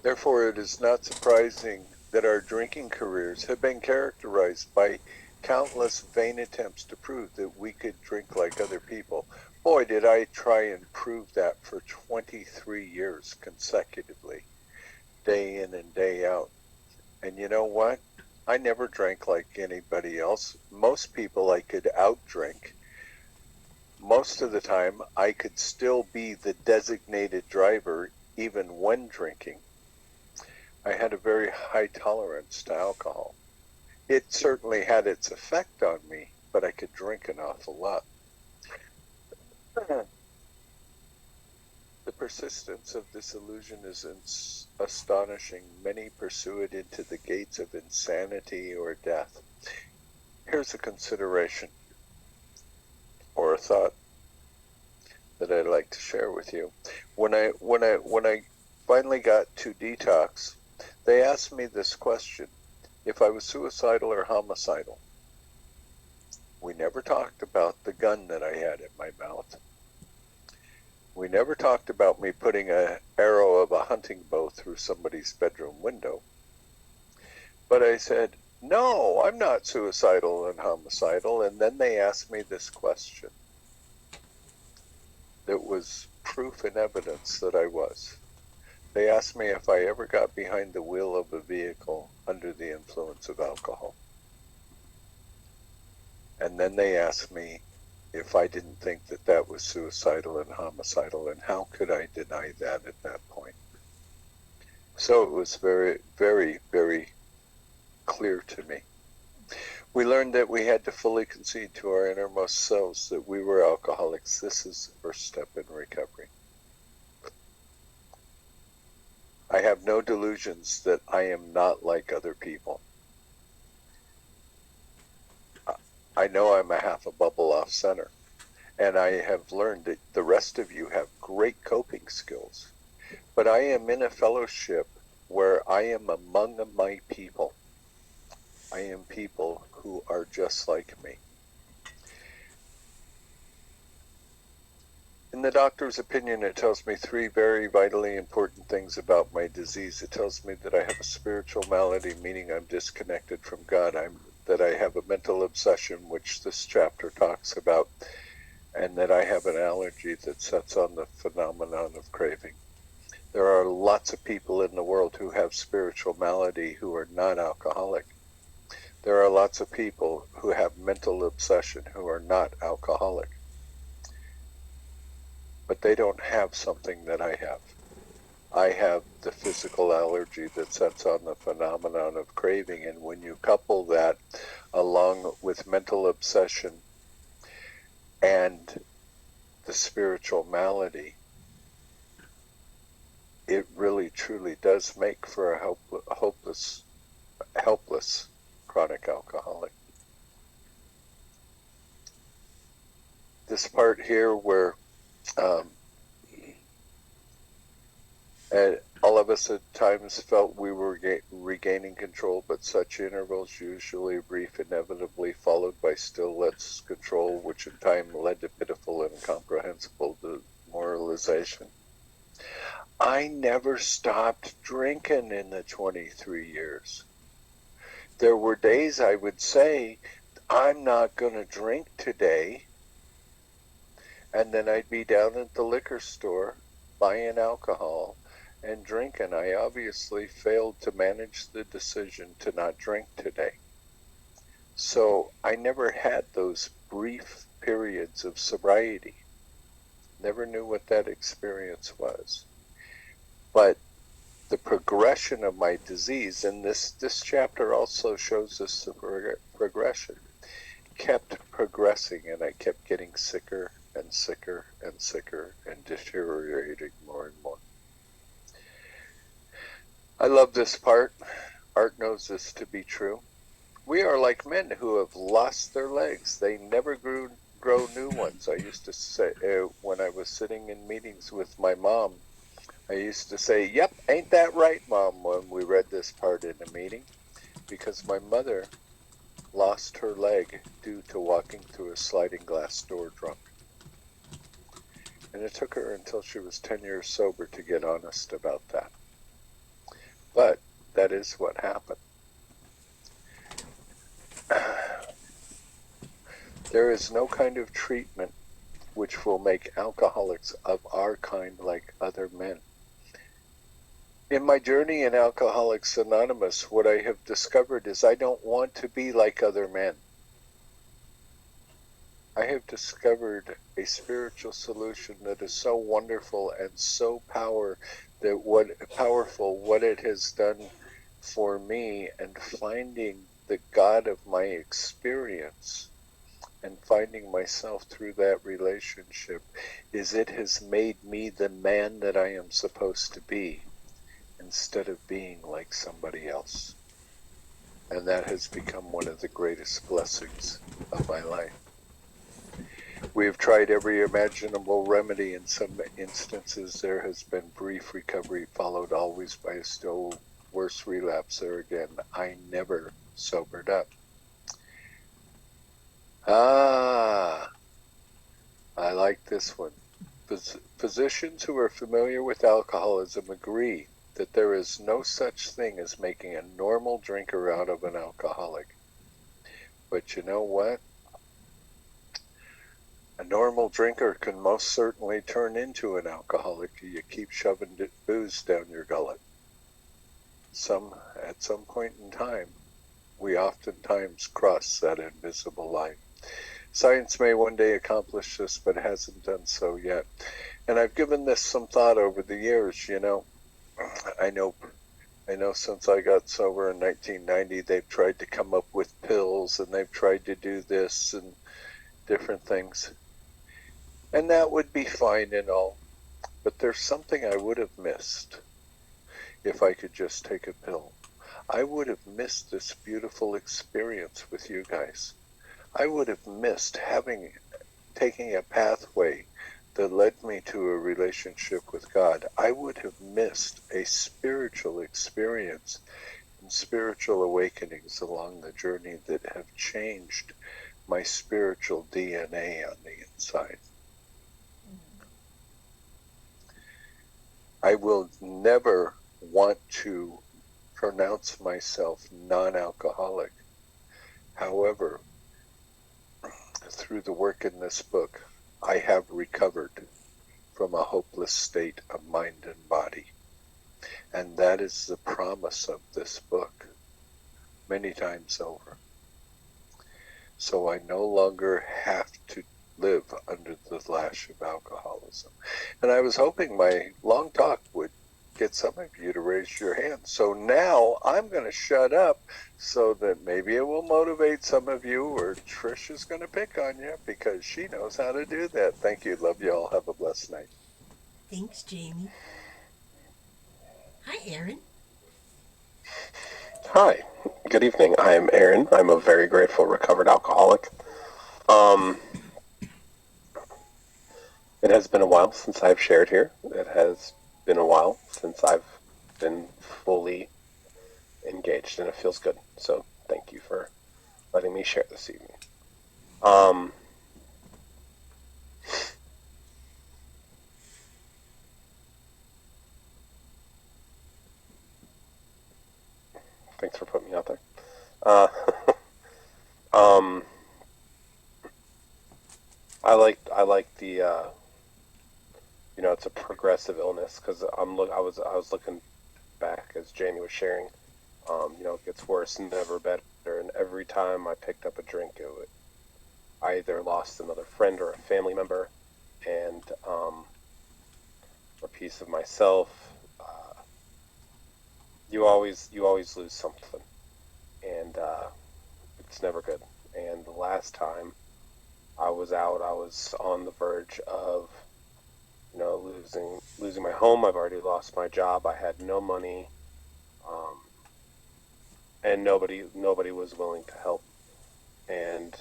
S2: Therefore, it is not surprising that our drinking careers have been characterized by countless vain attempts to prove that we could drink like other people. Boy, did I try and prove that for 23 years consecutively, day in and day out. And you know what? I never drank like anybody else. Most people I could outdrink. Most of the time, I could still be the designated driver even when drinking. I had a very high tolerance to alcohol. It certainly had its effect on me, but I could drink an awful lot. The persistence of this illusion is astonishing. Many pursue it into the gates of insanity or death. Here's a consideration or a thought that I'd like to share with you. When I finally got to detox, they asked me this question: if I was suicidal or homicidal. We never talked about the gun that I had in my mouth. We never talked about me putting an arrow of a hunting bow through somebody's bedroom window. But I said, no, I'm not suicidal and homicidal. And then they asked me this question that was proof and evidence that I was. They asked me if I ever got behind the wheel of a vehicle under the influence of alcohol. And then they asked me if I didn't think that that was suicidal and homicidal, and how could I deny that at that point? So it was very, very, very clear to me. We learned that we had to fully concede to our innermost selves that we were alcoholics. This is the first step in recovery. I have no delusions that I am not like other people. I know I'm a half a bubble off center, and I have learned that the rest of you have great coping skills. But I am in a fellowship where I am among my people. I am people who are just like me. In the doctor's opinion, it tells me three very vitally important things about my disease. It tells me that I have a spiritual malady, meaning I'm disconnected from God. That I have a mental obsession, which this chapter talks about, and that I have an allergy that sets on the phenomenon of craving. There are lots of people in the world who have spiritual malady who are not alcoholic. There are lots of people who have mental obsession who are not alcoholic. But they don't have something that I have. I have the physical allergy that sets on the phenomenon of craving, and when you couple that along with mental obsession and the spiritual malady, it really truly does make for a helpless chronic alcoholic. This part here where all of us at times felt we were regaining control, but such intervals, usually brief, inevitably followed by still less control, which in time led to pitiful and incomprehensible demoralization. I never stopped drinking in the 23 years. There were days I would say, I'm not going to drink today, and then I'd be down at the liquor store buying alcohol and drinking. I obviously failed to manage the decision to not drink today. So I never had those brief periods of sobriety. Never knew what that experience was. But the progression of my disease, and this chapter also shows us the progression, kept progressing, and I kept getting sicker and sicker and sicker and deteriorating more and more. I love this part. Art knows this to be true. We are like men who have lost their legs. They never grow new ones. I used to say, when I was sitting in meetings with my mom, I used to say, yep, ain't that right, Mom, when we read this part in a meeting, because my mother lost her leg due to walking through a sliding glass door drunk. And it took her until she was 10 years sober to get honest about that. But that is what happened. There is no kind of treatment which will make alcoholics of our kind like other men. In my journey in Alcoholics Anonymous, what I have discovered is I don't want to be like other men. I have discovered a spiritual solution that is so wonderful and so powerful what it has done for me, and finding the God of my experience and finding myself through that relationship is it has made me the man that I am supposed to be instead of being like somebody else. And that has become one of the greatest blessings of my life. We have tried every imaginable remedy. In some instances, there has been brief recovery, followed always by a still worse relapse there again. I never sobered up. I like this one. Physicians who are familiar with alcoholism agree that there is no such thing as making a normal drinker out of an alcoholic. But you know what? A normal drinker can most certainly turn into an alcoholic if you keep shoving booze down your gullet. At some point in time, we oftentimes cross that invisible line. Science may one day accomplish this, but hasn't done so yet. And I've given this some thought over the years, you know. I know since I got sober in 1990, they've tried to come up with pills, and they've tried to do this and different things. And that would be fine and all. But there's something I would have missed if I could just take a pill. I would have missed this beautiful experience with you guys. I would have missed taking a pathway that led me to a relationship with God. I would have missed a spiritual experience and spiritual awakenings along the journey that have changed my spiritual DNA on the inside. I will never want to pronounce myself non-alcoholic. However, through the work in this book, I have recovered from a hopeless state of mind and body. And that is the promise of this book, many times over. So I no longer have to live under the lash of alcoholism. And I was hoping my long talk would get some of you to raise your hands. So now I'm going to shut up so that maybe it will motivate some of you, or Trish is going to pick on you because she knows how to do that. Thank you. Love you all. Have a blessed night.
S1: Thanks, Jamie. Hi, Aaron.
S14: Hi, good evening. I'm Aaron. I'm a very grateful recovered alcoholic. It has been a while since I've shared here. It has been a while since I've been fully engaged, and it feels good. So thank you for letting me share this evening. Thanks for putting me out there. I like the it's a progressive illness, because I was looking back as Jamie was sharing. It gets worse and never better, and every time I picked up a drink, I either lost another friend or a family member, and a piece of myself. You always lose something, and it's never good. And the last time I was out, I was on the verge of losing my home. I've already lost my job. I had no money, and nobody was willing to help. And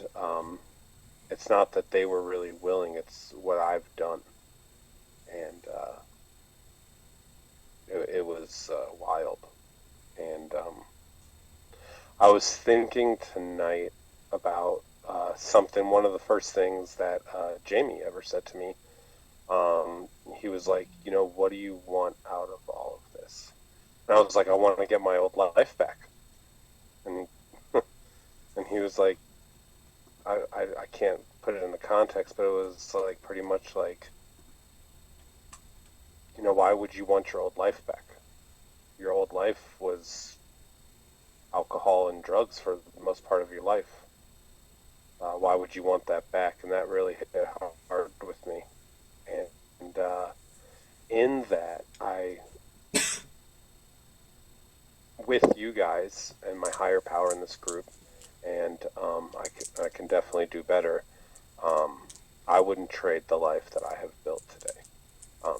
S14: it's not that they were really willing; it's what I've done. And it was wild. And I was thinking tonight about something. One of the first things that Jamie ever said to me. He was like, what do you want out of all of this? And I was like, I want to get my old life back. And and he was like, I can't put it in the context, but it was like pretty much like, why would you want your old life back? Your old life was alcohol and drugs for the most part of your life. Why would you want that back? And that really hit hard with me. And in that, with you guys and my higher power in this group, and I can definitely do better. I wouldn't trade the life that I have built today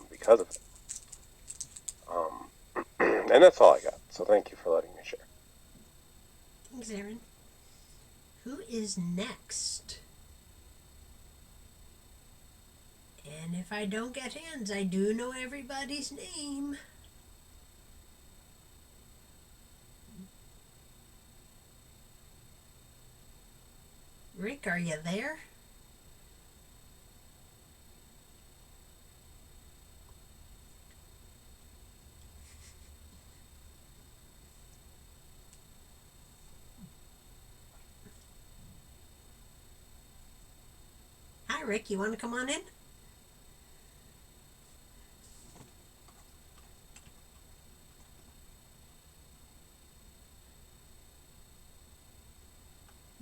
S14: because of it. And that's all I got. So thank you for letting me share.
S1: Thanks, Aaron. Who is next? And if I don't get hands, I do know everybody's name. Rick, are you there? Hi, Rick. You want to come on in?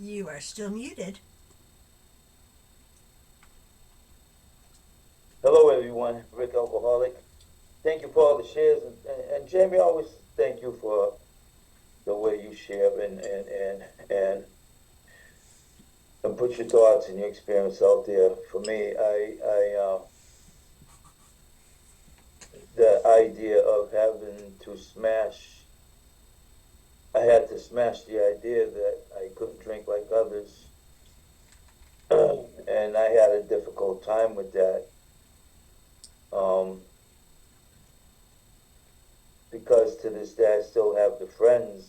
S1: You are still muted.
S15: everyone. Rick Alcoholic. Thank you for all the shares, and Jamie, always thank you for the way you share and put your thoughts and your experience out there. For me, the idea of having to smash, I had to smash the idea that I couldn't drink like others, and I had a difficult time with that. Because to this day I still have the friends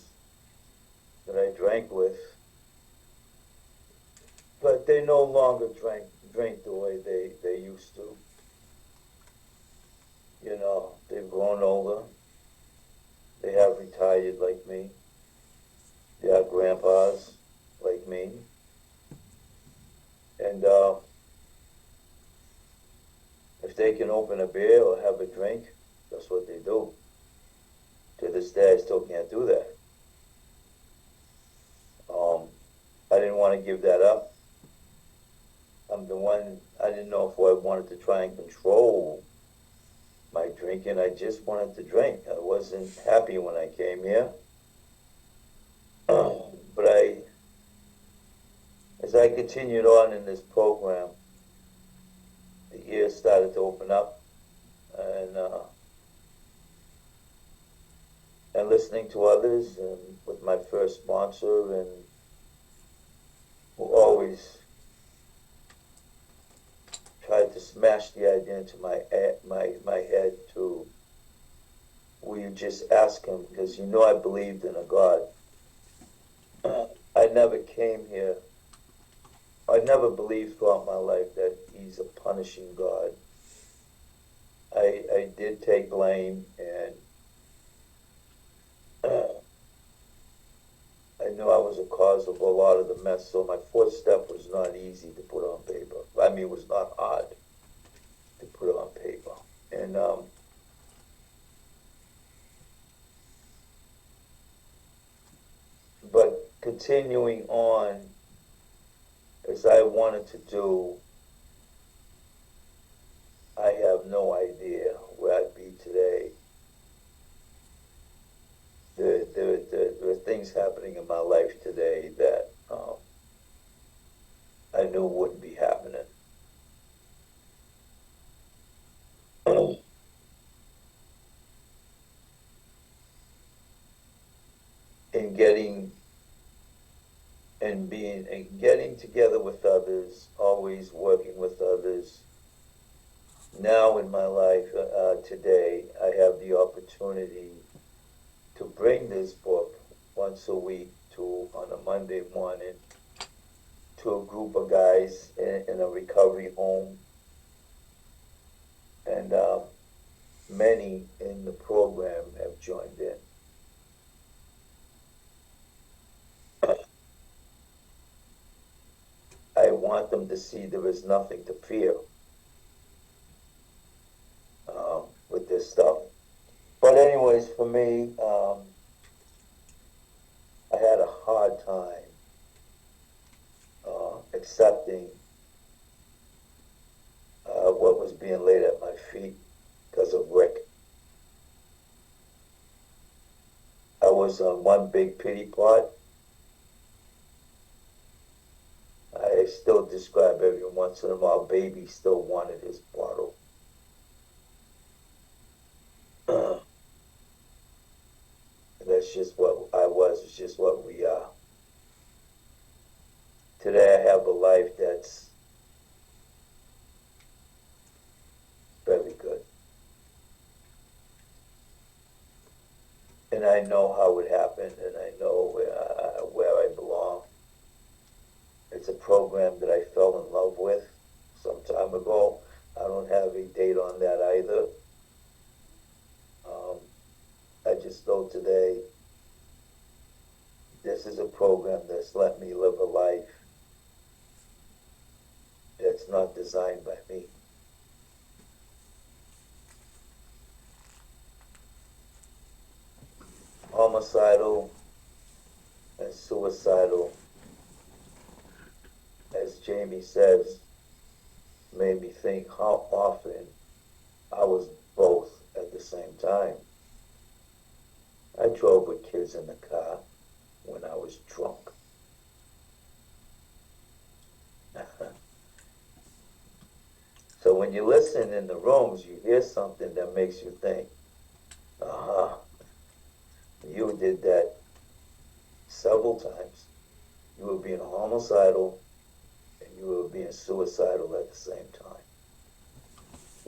S15: that I drank with, but they no longer drink the way they used to. You know, they've grown older. They have retired like me. They are grandpas like me. And if they can open a beer or have a drink, that's what they do. To this day, I still can't do that. I didn't want to give that up. I'm the one, I didn't know if I wanted to try and control my drinking. I just wanted to drink. I wasn't happy when I came here. But as I continued on in this program, the ears started to open up, and listening to others, and with my first sponsor, and who always tried to smash the idea into my head to, will you just ask him, because you know I believed in a God. I never came here, I never believed throughout my life that he's a punishing God. I did take blame, and I knew I was a cause of a lot of the mess, so my fourth step was not easy to put on paper. I mean, it was not hard to put on paper. And but continuing on, as I wanted to do, I have no idea where I'd be today. There are things happening in my life today that I knew wouldn't be happening. In getting together with others, always working with others. Now in my life today, I have the opportunity to bring this book once a week on a Monday morning to a group of guys in a recovery home, and many in the program have joined in. I want them to see there is nothing to fear with this stuff. But anyways, for me, I had a hard time accepting what was being laid at my feet because of Rick. I was on one big pity pot. I still describe every once in a while, baby still wanted his bottle. That's just what I was. It's just what we are. Today I have a life that's very good. And I know how it happened, and I know where I belong. It's a program that I fell in love with some time ago. I don't have a date on that either. I just know today this is a program that's let me live a life that's not designed by me. Homicidal and suicidal, as Jamie says, made me think how often I was both at the same time. I drove with kids in the car when I was drunk. So when you listen in the rooms, you hear something that makes you think, uh-huh, you did that several times. You were being homicidal and you were being suicidal at the same time.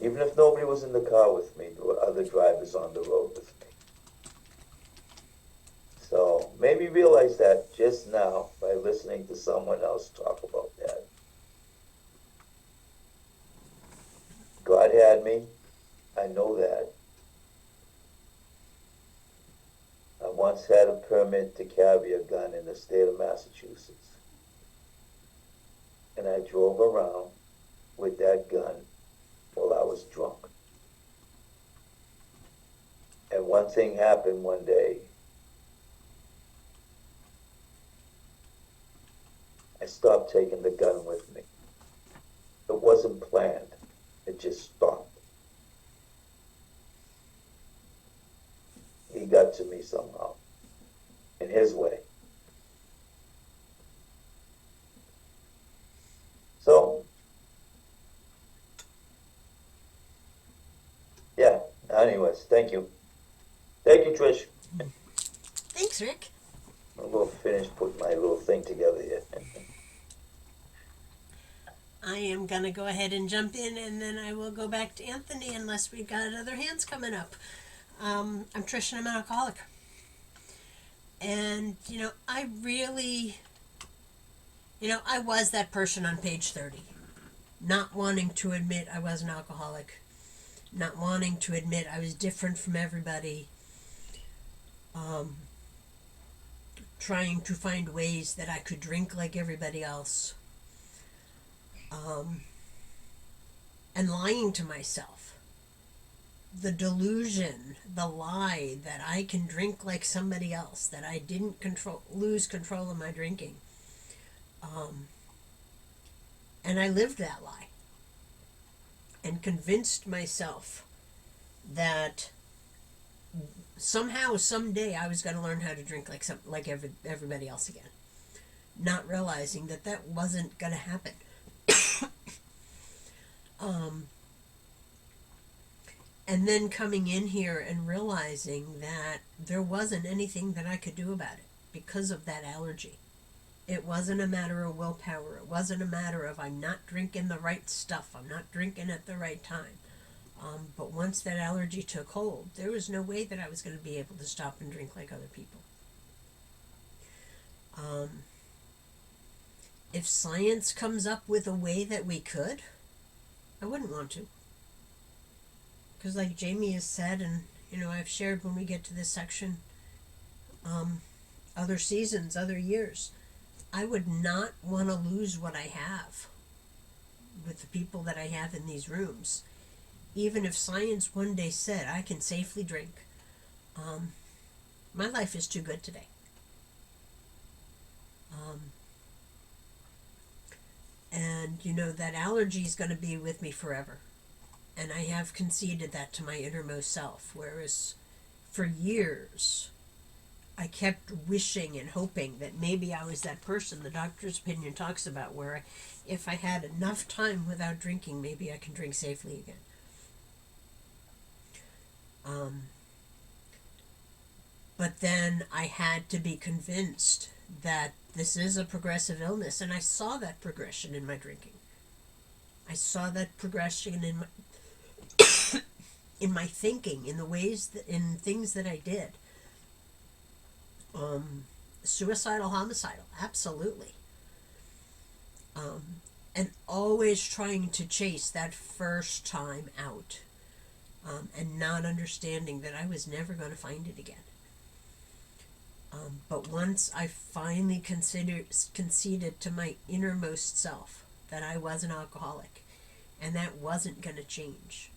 S15: Even if nobody was in the car with me, there were other drivers on the road with me. So maybe realize that just now by listening to someone else talk about that. God had me. I know that. I once had a permit to carry a gun in the state of Massachusetts. And I drove around with that gun while I was drunk. And one thing happened one day. I stopped taking the gun with me. It wasn't planned. It just stopped. He got to me somehow, in his way. So, yeah, anyways, thank you. Thank you, Trish.
S1: Thanks, Rick.
S15: I'm going to finish putting my little thing together here.
S1: I am going to go ahead and jump in, and then I will go back to Anthony unless we've got other hands coming up. I'm Trish, and I'm an alcoholic. And, I really, I was that person on page 30. Not wanting to admit I was an alcoholic. Not wanting to admit I was different from everybody. Trying to find ways that I could drink like everybody else. And lying to myself. The delusion, the lie that I can drink like somebody else, that I didn't lose control of my drinking. And I lived that lie and convinced myself that somehow, someday, I was going to learn how to drink like everybody else again. Not realizing that that wasn't going to happen. And then coming in here and realizing that there wasn't anything that I could do about it because of that allergy. It wasn't a matter of willpower. It wasn't a matter of I'm not drinking the right stuff. I'm not drinking at the right time. But once that allergy took hold, there was no way that I was going to be able to stop and drink like other people. If science comes up with a way that we could, I wouldn't want to. Because like Jamie has said, and I've shared when we get to this section, other seasons, other years, I would not want to lose what I have with the people that I have in these rooms. Even if science one day said I can safely drink, my life is too good today. And that allergy is going to be with me forever. And I have conceded that to my innermost self. Whereas for years, I kept wishing and hoping that maybe I was that person the doctor's opinion talks about, where if I had enough time without drinking, maybe I can drink safely again. But then I had to be convinced that this is a progressive illness, and I saw that progression in my drinking. I saw that progression in my in my thinking, in the ways in things that I did. Suicidal, homicidal, absolutely. And always trying to chase that first time out, and not understanding that I was never going to find it again. But once I finally conceded to my innermost self that I was an alcoholic, and that wasn't going to change,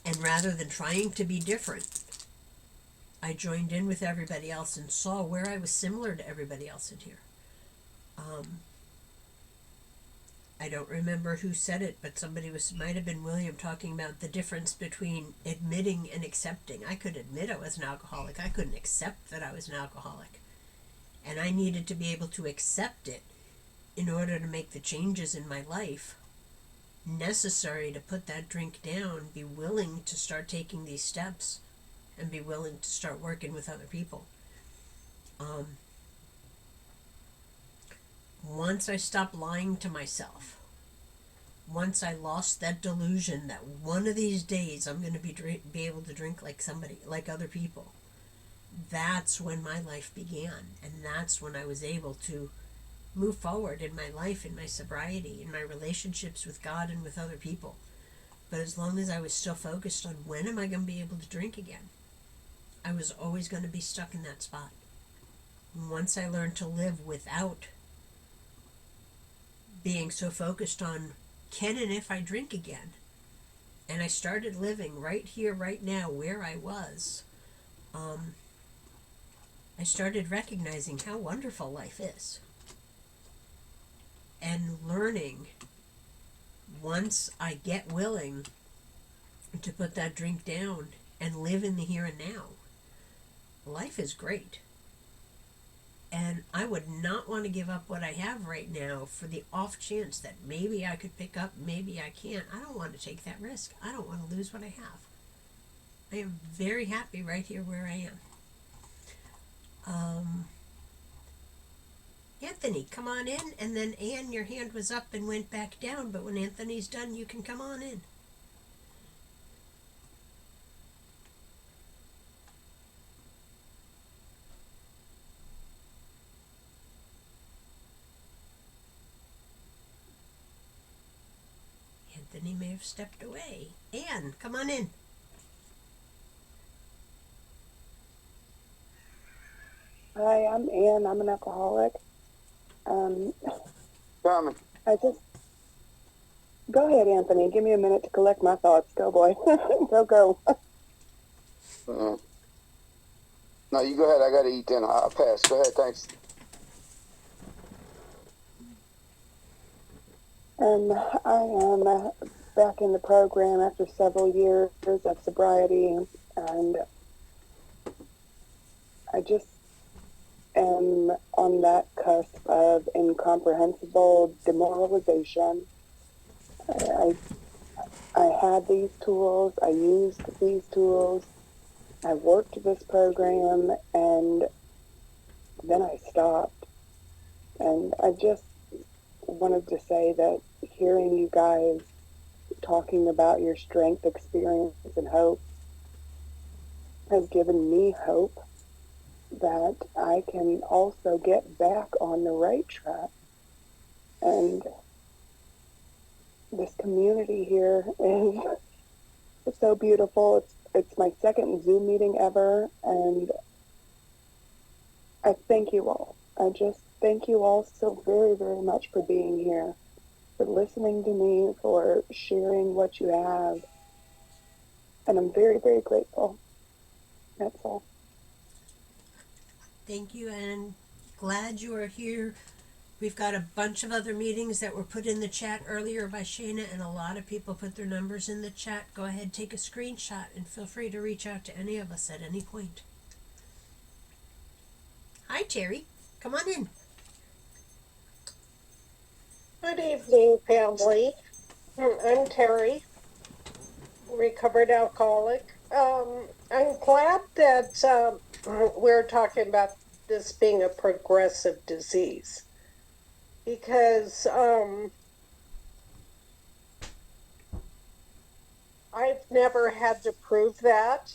S1: and rather than trying to be different, I joined in with everybody else and saw where I was similar to everybody else in here. I I don't remember who said it, but might have been William, talking about the difference between admitting and accepting. I could admit I was an alcoholic. I couldn't accept that I was an alcoholic. And I needed to be able to accept it in order to make the changes in my life necessary to put that drink down, be willing to start taking these steps, and be willing to start working with other people. Once I stopped lying to myself, once I lost that delusion that one of these days I'm going to be able to drink like somebody, like other people, that's when my life began. And that's when I was able to move forward in my life, in my sobriety, in my relationships with God and with other people. But as long as I was still focused on when am I going to be able to drink again, I was always going to be stuck in that spot. And once I learned to live without being so focused on can and if I drink again, and I started living right here, right now, where I was, I started recognizing how wonderful life is. And learning, once I get willing to put that drink down and live in the here and now, life is great. And I would not want to give up what I have right now for the off chance that maybe I could pick up, maybe I can't. I don't want to take that risk. I don't want to lose what I have. I am very happy right here where I am. Anthony, come on in, and then Anne, your hand was up and went back down, but when Anthony's done, you can come on in. Anthony may have stepped away. Anne, come on in.
S16: Hi, I'm Ann. I'm an alcoholic. I just go ahead, Anthony. Give me a minute to collect my thoughts. Go, boy. go.
S13: No, you go ahead. I gotta eat dinner. I'll pass. Go ahead. Thanks.
S16: I am back in the program after several years of sobriety, and I just am on that cusp of incomprehensible demoralization. I had these tools, I used these tools, I worked this program, and then I stopped. And I just wanted to say that hearing you guys talking about your strength, experience, and hope has given me hope that I can also get back on the right track. And this community here is it's so beautiful. It's my second Zoom meeting ever, and I thank you all. I just thank you all so very, very much for being here, for listening to me, for sharing what you have. And I'm very, very grateful. That's all.
S1: Thank you, and glad you are here. We've got a bunch of other meetings that were put in the chat earlier by Shayna, and a lot of people put their numbers in the chat. Go ahead, take a screenshot, and feel free to reach out to any of us at any point. Hi, Terry. Come on in.
S17: Good evening, family. I'm Terry, recovered alcoholic. I'm glad that we're talking about this being a progressive disease, because I've never had to prove that,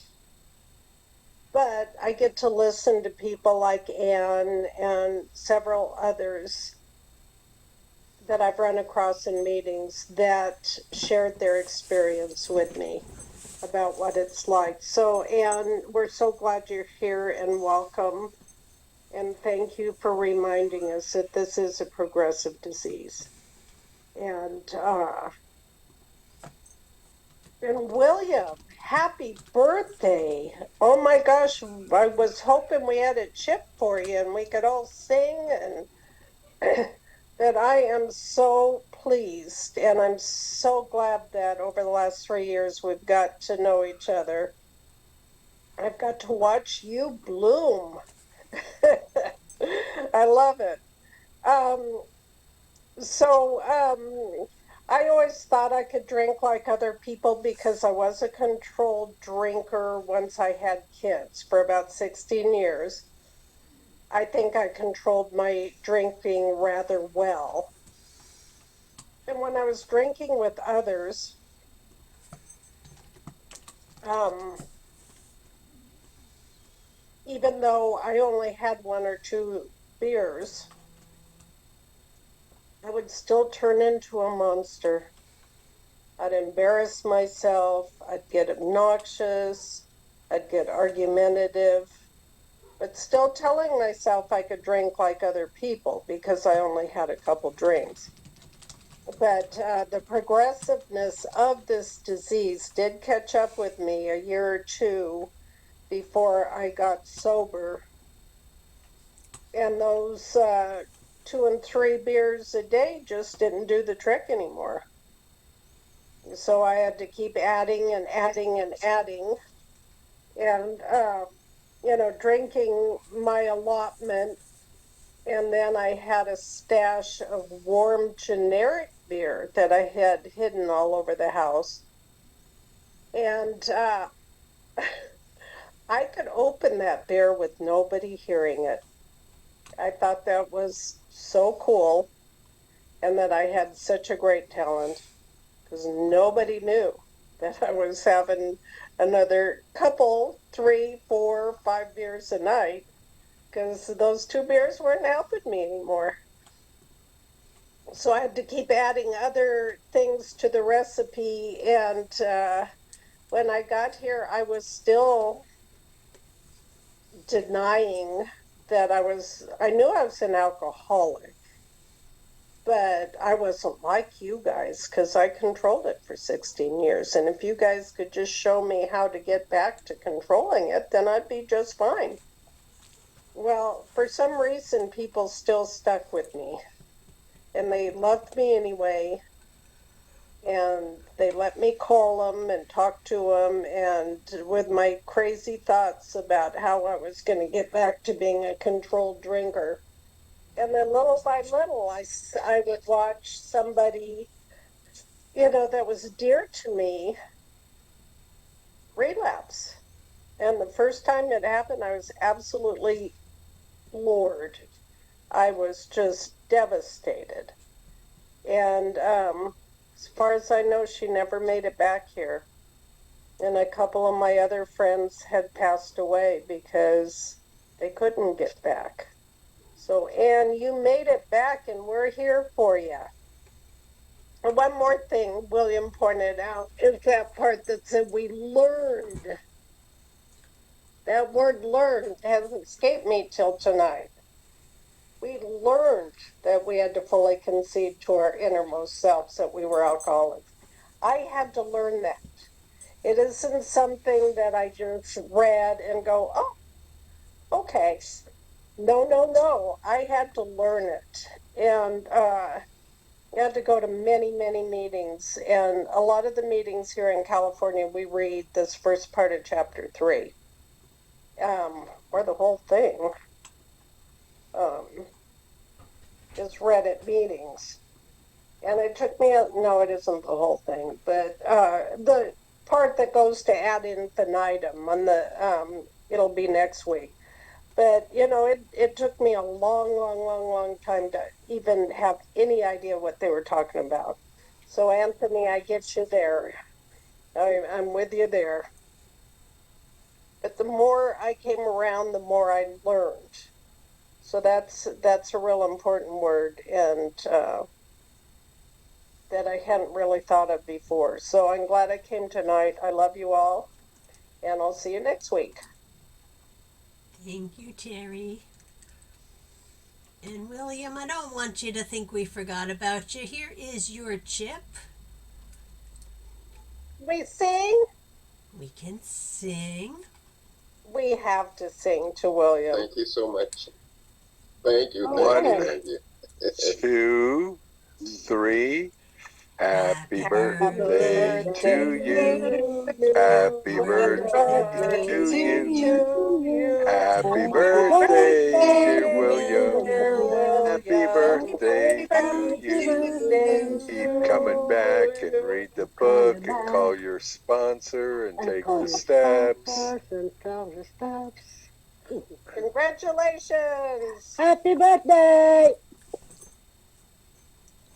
S17: but I get to listen to people like Anne and several others that I've run across in meetings that shared their experience with me about what it's like. So, Anne, we're so glad you're here, and welcome. And thank you for reminding us that this is a progressive disease. And William, happy birthday. Oh my gosh, I was hoping we had a chip for you and we could all sing and that I am so pleased and I'm so glad that over the last 3 years we've got to know each other. I've got to watch you bloom. I love it. Um, so I always thought I could drink like other people because I was a controlled drinker once I had kids for about 16 years. I think I controlled my drinking rather well. And when I was drinking with others, um, even though I only had one or two beers, I would still turn into a monster. I'd embarrass myself, I'd get obnoxious, I'd get argumentative, but still telling myself I could drink like other people because I only had a couple drinks. But the progressiveness of this disease did catch up with me a year or two before I got sober. And those 2 and 3 beers a day just didn't do the trick anymore. So I had to keep adding and adding and adding. And, drinking my allotment. And then I had a stash of warm generic beer that I had hidden all over the house. And I could open that beer with nobody hearing it. I thought that was so cool and that I had such a great talent because nobody knew that I was having another couple, 3, 4, 5 beers a night because those 2 beers weren't helping me anymore. So I had to keep adding other things to the recipe. And when I got here, I was still denying that I knew I was an alcoholic, but I wasn't like you guys because I controlled it for 16 years. And if you guys could just show me how to get back to controlling it, then I'd be just fine. Well, for some reason, people still stuck with me and they loved me anyway. And they let me call them and talk to them, and with my crazy thoughts about how I was going to get back to being a controlled drinker. And then little by little, I would watch somebody, that was dear to me relapse. And the first time it happened, I was absolutely floored. I was just devastated. And as far as I know, she never made it back here. And a couple of my other friends had passed away because they couldn't get back. So, Anne, you made it back and we're here for you. And one more thing William pointed out is that part that said we learned. That word learned hasn't escaped me till tonight. We learned that we had to fully concede to our innermost selves that we were alcoholics. I had to learn that. It isn't something that I just read and go, oh, okay. No, no, no. I had to learn it. And I had to go to many, many meetings. And a lot of the meetings here in California, we read this first part of chapter 3, or the whole thing is read at meetings. And it took me, no, it isn't the whole thing, but the part that goes to ad infinitum on the, it'll be next week. But, it took me a long, long, long, long time to even have any idea what they were talking about. So, Anthony, I get you there. I'm with you there. But the more I came around, the more I learned. So that's a real important word, and that I hadn't really thought of before. So I'm glad I came tonight. I love you all, and I'll see you next week.
S1: Thank you, Terry. And William, I don't want you to think we forgot about you. Here is your chip.
S17: We sing?
S1: We can sing.
S17: We have to sing to William.
S11: Thank you so much. Thank you,
S17: Oh,
S11: thank you,
S17: yeah.
S11: thank you.
S2: 2, 3. Happy birthday to you. Happy birthday to you. Happy birthday, dear William. Happy birthday to you. Keep coming back and read the book and call your sponsor and take the steps.
S17: Congratulations!
S8: Happy birthday!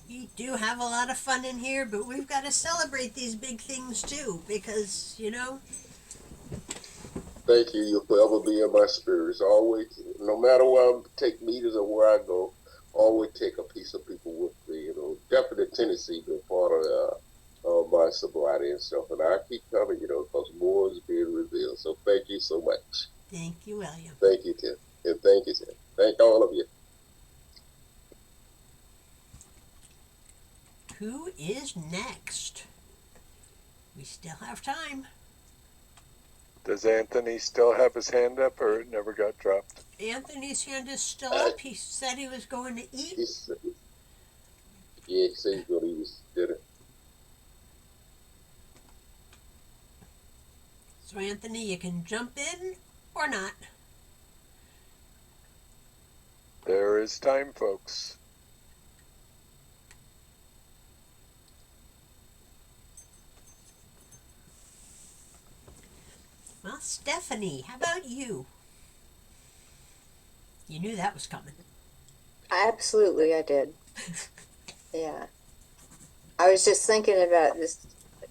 S1: We do have a lot of fun in here, but we've got to celebrate these big things too, because, you know.
S11: Thank you. You'll forever be in my spirits. Always, no matter where I take meetings or where I go, always take a piece of people with me. You know, definite tendency been part of my sobriety and stuff, and I keep coming. You know, because more is being revealed. So thank you so much.
S1: Thank you, William.
S11: Thank you, Tim, and thank you, Tim. Thank all of you.
S1: Who is next? We still have time.
S2: Does Anthony still have his hand up, or it never got dropped?
S1: Anthony's hand is still up. He said he was going to eat.
S11: Yeah, he said he's going to eat his dinner.
S1: So, Anthony, you can jump in or not.
S2: There is time, folks.
S1: Well, Stephanie, how about you? You knew that was coming.
S18: Absolutely, I did. Yeah. I was just thinking about this,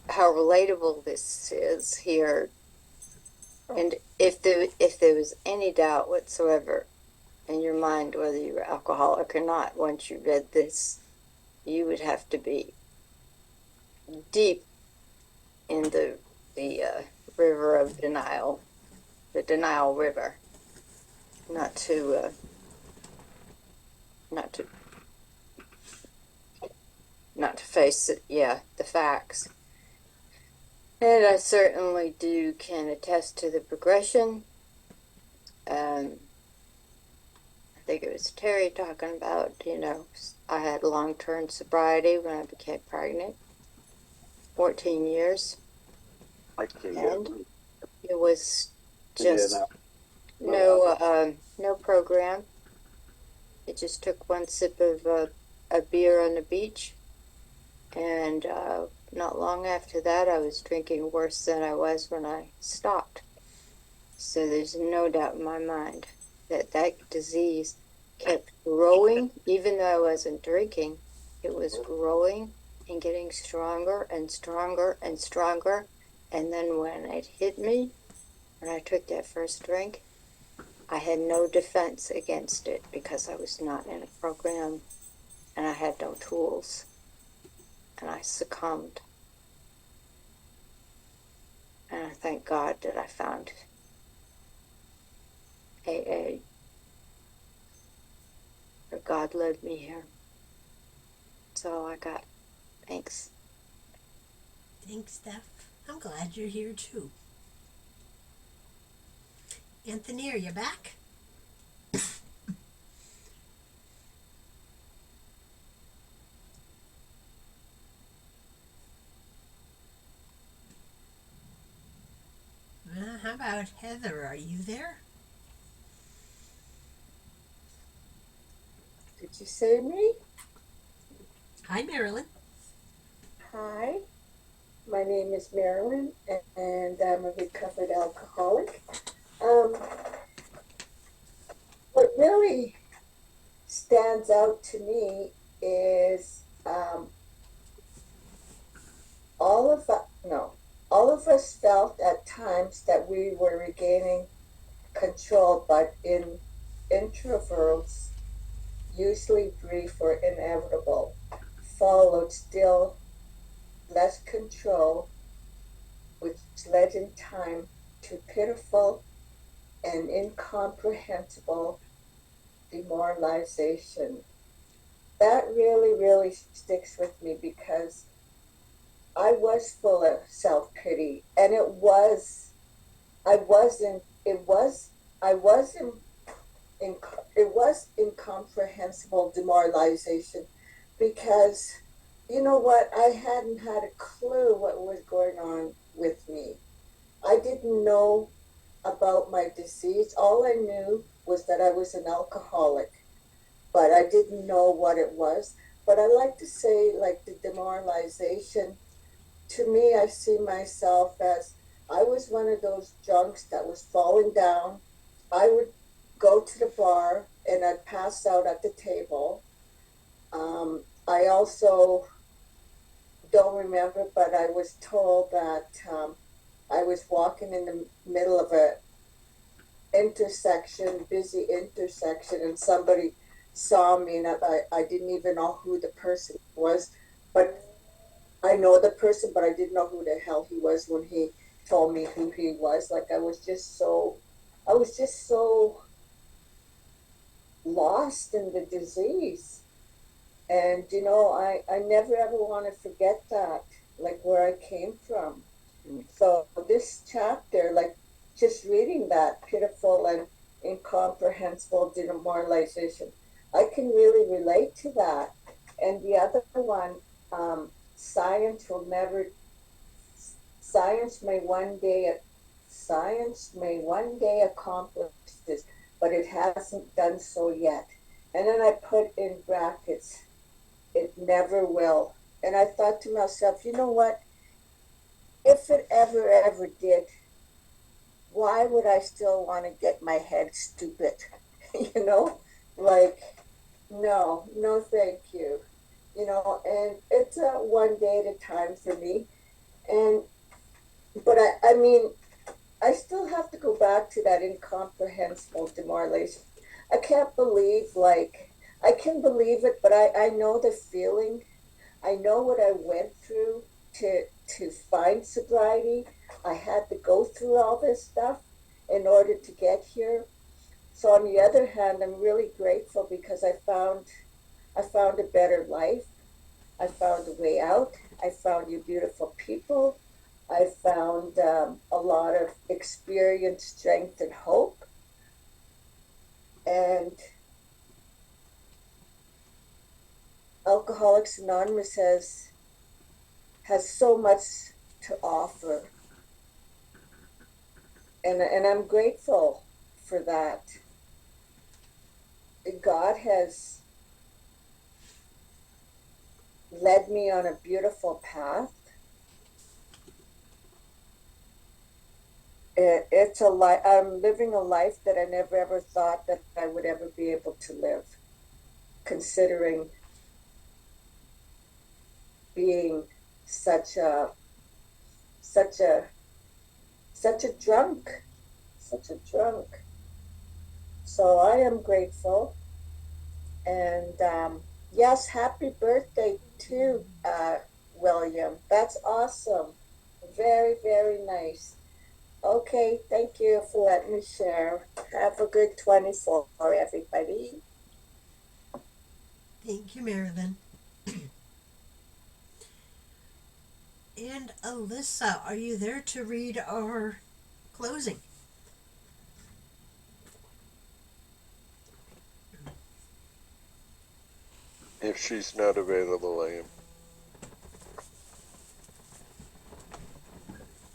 S18: how relatable this is here. And if there was any doubt whatsoever in your mind whether you were alcoholic or not, once you read this, you would have to be deep in the river of denial, the denial river, not to face it, the facts. And I certainly can attest to the progression. I think it was Terry talking about, I had long-term sobriety when I became pregnant, 14 years. And it was just no program. It just took one sip of a beer on the beach, and not long after that I was drinking worse than I was when I stopped. So there's no doubt in my mind that disease kept growing. Even though I wasn't drinking, it was growing and getting stronger and stronger and stronger. And then when it hit me, when I took that first drink, I had no defense against it because I was not in a program and I had no tools. And I succumbed. And I thank God that I found AA. Or God led me here. That's all I got. Thanks.
S1: Thanks, Steph. I'm glad you're here too. Anthony, are you back? How about Heather? Are you there?
S7: Did you say me?
S1: Hi, Marilyn.
S7: Hi, my name is Marilyn, and I'm a recovered alcoholic. What really stands out to me is all of us felt at times that we were regaining control, but in intervals, usually brief or inevitable, followed still less control, which led in time to pitiful and incomprehensible demoralization. That really, really sticks with me because I was full of self-pity, and I wasn't it was incomprehensible demoralization because you know what, I hadn't had a clue what was going on with me. I didn't know about my disease. All I knew was that I was an alcoholic, but I didn't know what it was. But I like to say, like, the demoralization, to me, I see myself as I was one of those junks that was falling down. I would go to the bar and I'd pass out at the table. I also don't remember, but I was told that I was walking in the middle of a intersection, busy intersection, and somebody saw me, and I didn't even know who the person was, but I know the person, but I didn't know who the hell he was when he told me who he was. Like I was just so lost in the disease. And, you know, I never ever want to forget that, like where I came from. So this chapter, like just reading that pitiful and incomprehensible demoralization, I can really relate to that. And the other one, science will never, science may one day, science may one day accomplish this, but it hasn't done so yet. And then I put in brackets, it never will. And I thought to myself, you know what? If it ever did, why would I still want to get my head stupid? You know, like, no, thank you. You know, and it's a one day at a time for me. And, but I mean, I still have to go back to that incomprehensible demoralization. I can't believe, like, I can believe it, but I know the feeling. I know what I went through to find sobriety. I had to go through all this stuff in order to get here. So on the other hand, I'm really grateful because I found a better life. I found a way out. I found you beautiful people. I found a lot of experience, strength, and hope. And Alcoholics Anonymous has so much to offer. And I'm grateful for that. God has led me on a beautiful path. It's a life. I'm living a life that I never ever thought that I would ever be able to live, considering being such a such a such a drunk, such a drunk. So I am grateful, and yes, happy birthday to William. That's awesome. Very nice. Okay, thank you for letting me share. Have a good 24, everybody.
S1: Thank you, Marilyn. And Alyssa, are you there to read our closing?
S2: If she's not available, I am.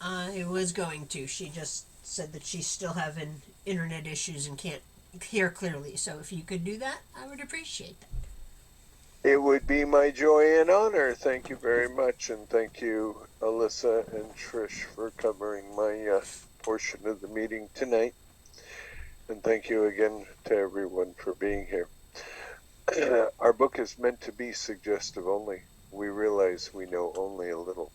S1: I was going to. She just said that she's still having internet issues and can't hear clearly. So if you could do that, I would appreciate that.
S2: It would be my joy and honor. Thank you very much. And thank you, Alyssa and Trish, for covering my portion of the meeting tonight. And thank you again to everyone for being here. Our book is meant to be suggestive only. We realize we know only a little.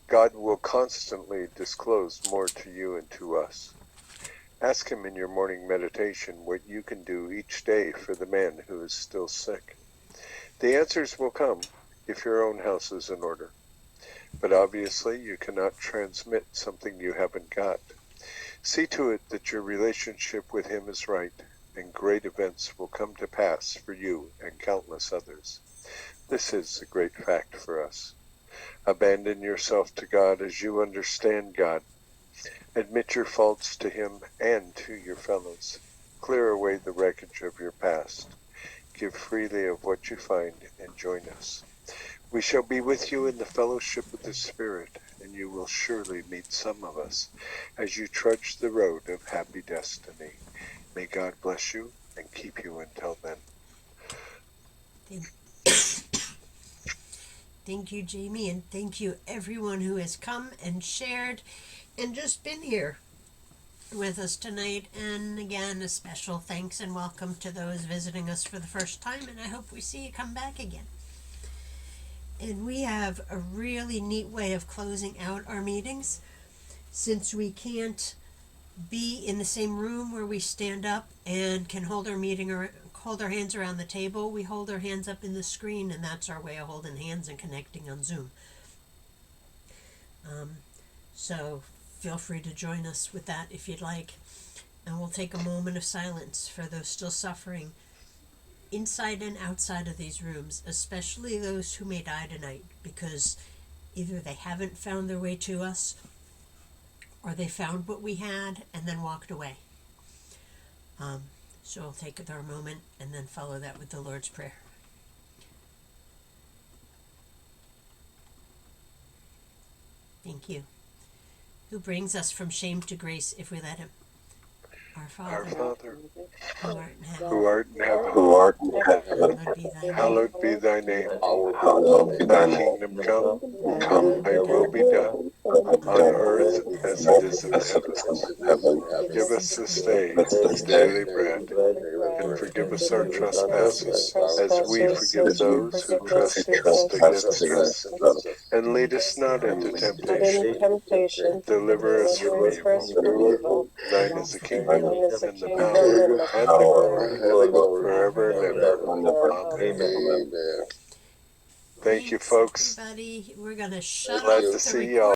S2: God will constantly disclose more to you and to us. Ask him in your morning meditation what you can do each day for the man who is still sick. The answers will come if your own house is in order. But obviously you cannot transmit something you haven't got. See to it that your relationship with him is right, and great events will come to pass for you and countless others. This is a great fact for us. Abandon yourself to God as you understand God. Admit your faults to him and to your fellows. Clear away the wreckage of your past. Give freely of what you find and join us. We shall be with you in the fellowship of the Spirit, and you will surely meet some of us as you trudge the road of happy destiny. May God bless you and keep you until then.
S1: Thank you, Jamie, and thank you everyone who has come and shared and just been here with us tonight. And again, a special thanks and welcome to those visiting us for the first time, and I hope we see you come back again. And we have a really neat way of closing out our meetings. Since we can't be in the same room where we stand up and can hold our meeting or hold our hands around the table, we hold our hands up in the screen, and that's our way of holding hands and connecting on Zoom. So feel free to join us with that if you'd like. And we'll take a moment of silence for those still suffering inside and outside of these rooms, especially those who may die tonight, because either they haven't found their way to us or they found what we had and then walked away. So we'll take our moment and then follow that with the Lord's Prayer. Thank you. Who brings us from shame to grace if we let him? Our Father,
S2: who art in heaven, hallowed be thy name. Thy kingdom come, thy will be done, on earth as it is in heaven. Give us this day our daily bread, and forgive us our trespasses, as we forgive those who trespass against us. And lead us not into temptation, deliver us from evil. Thine is the kingdom, and the power, and the glory, forever and ever. Amen. Thank you, folks.
S1: Everybody. We're gonna shut
S2: Glad
S1: off
S2: to
S1: the
S2: see
S1: recording.
S2: y'all.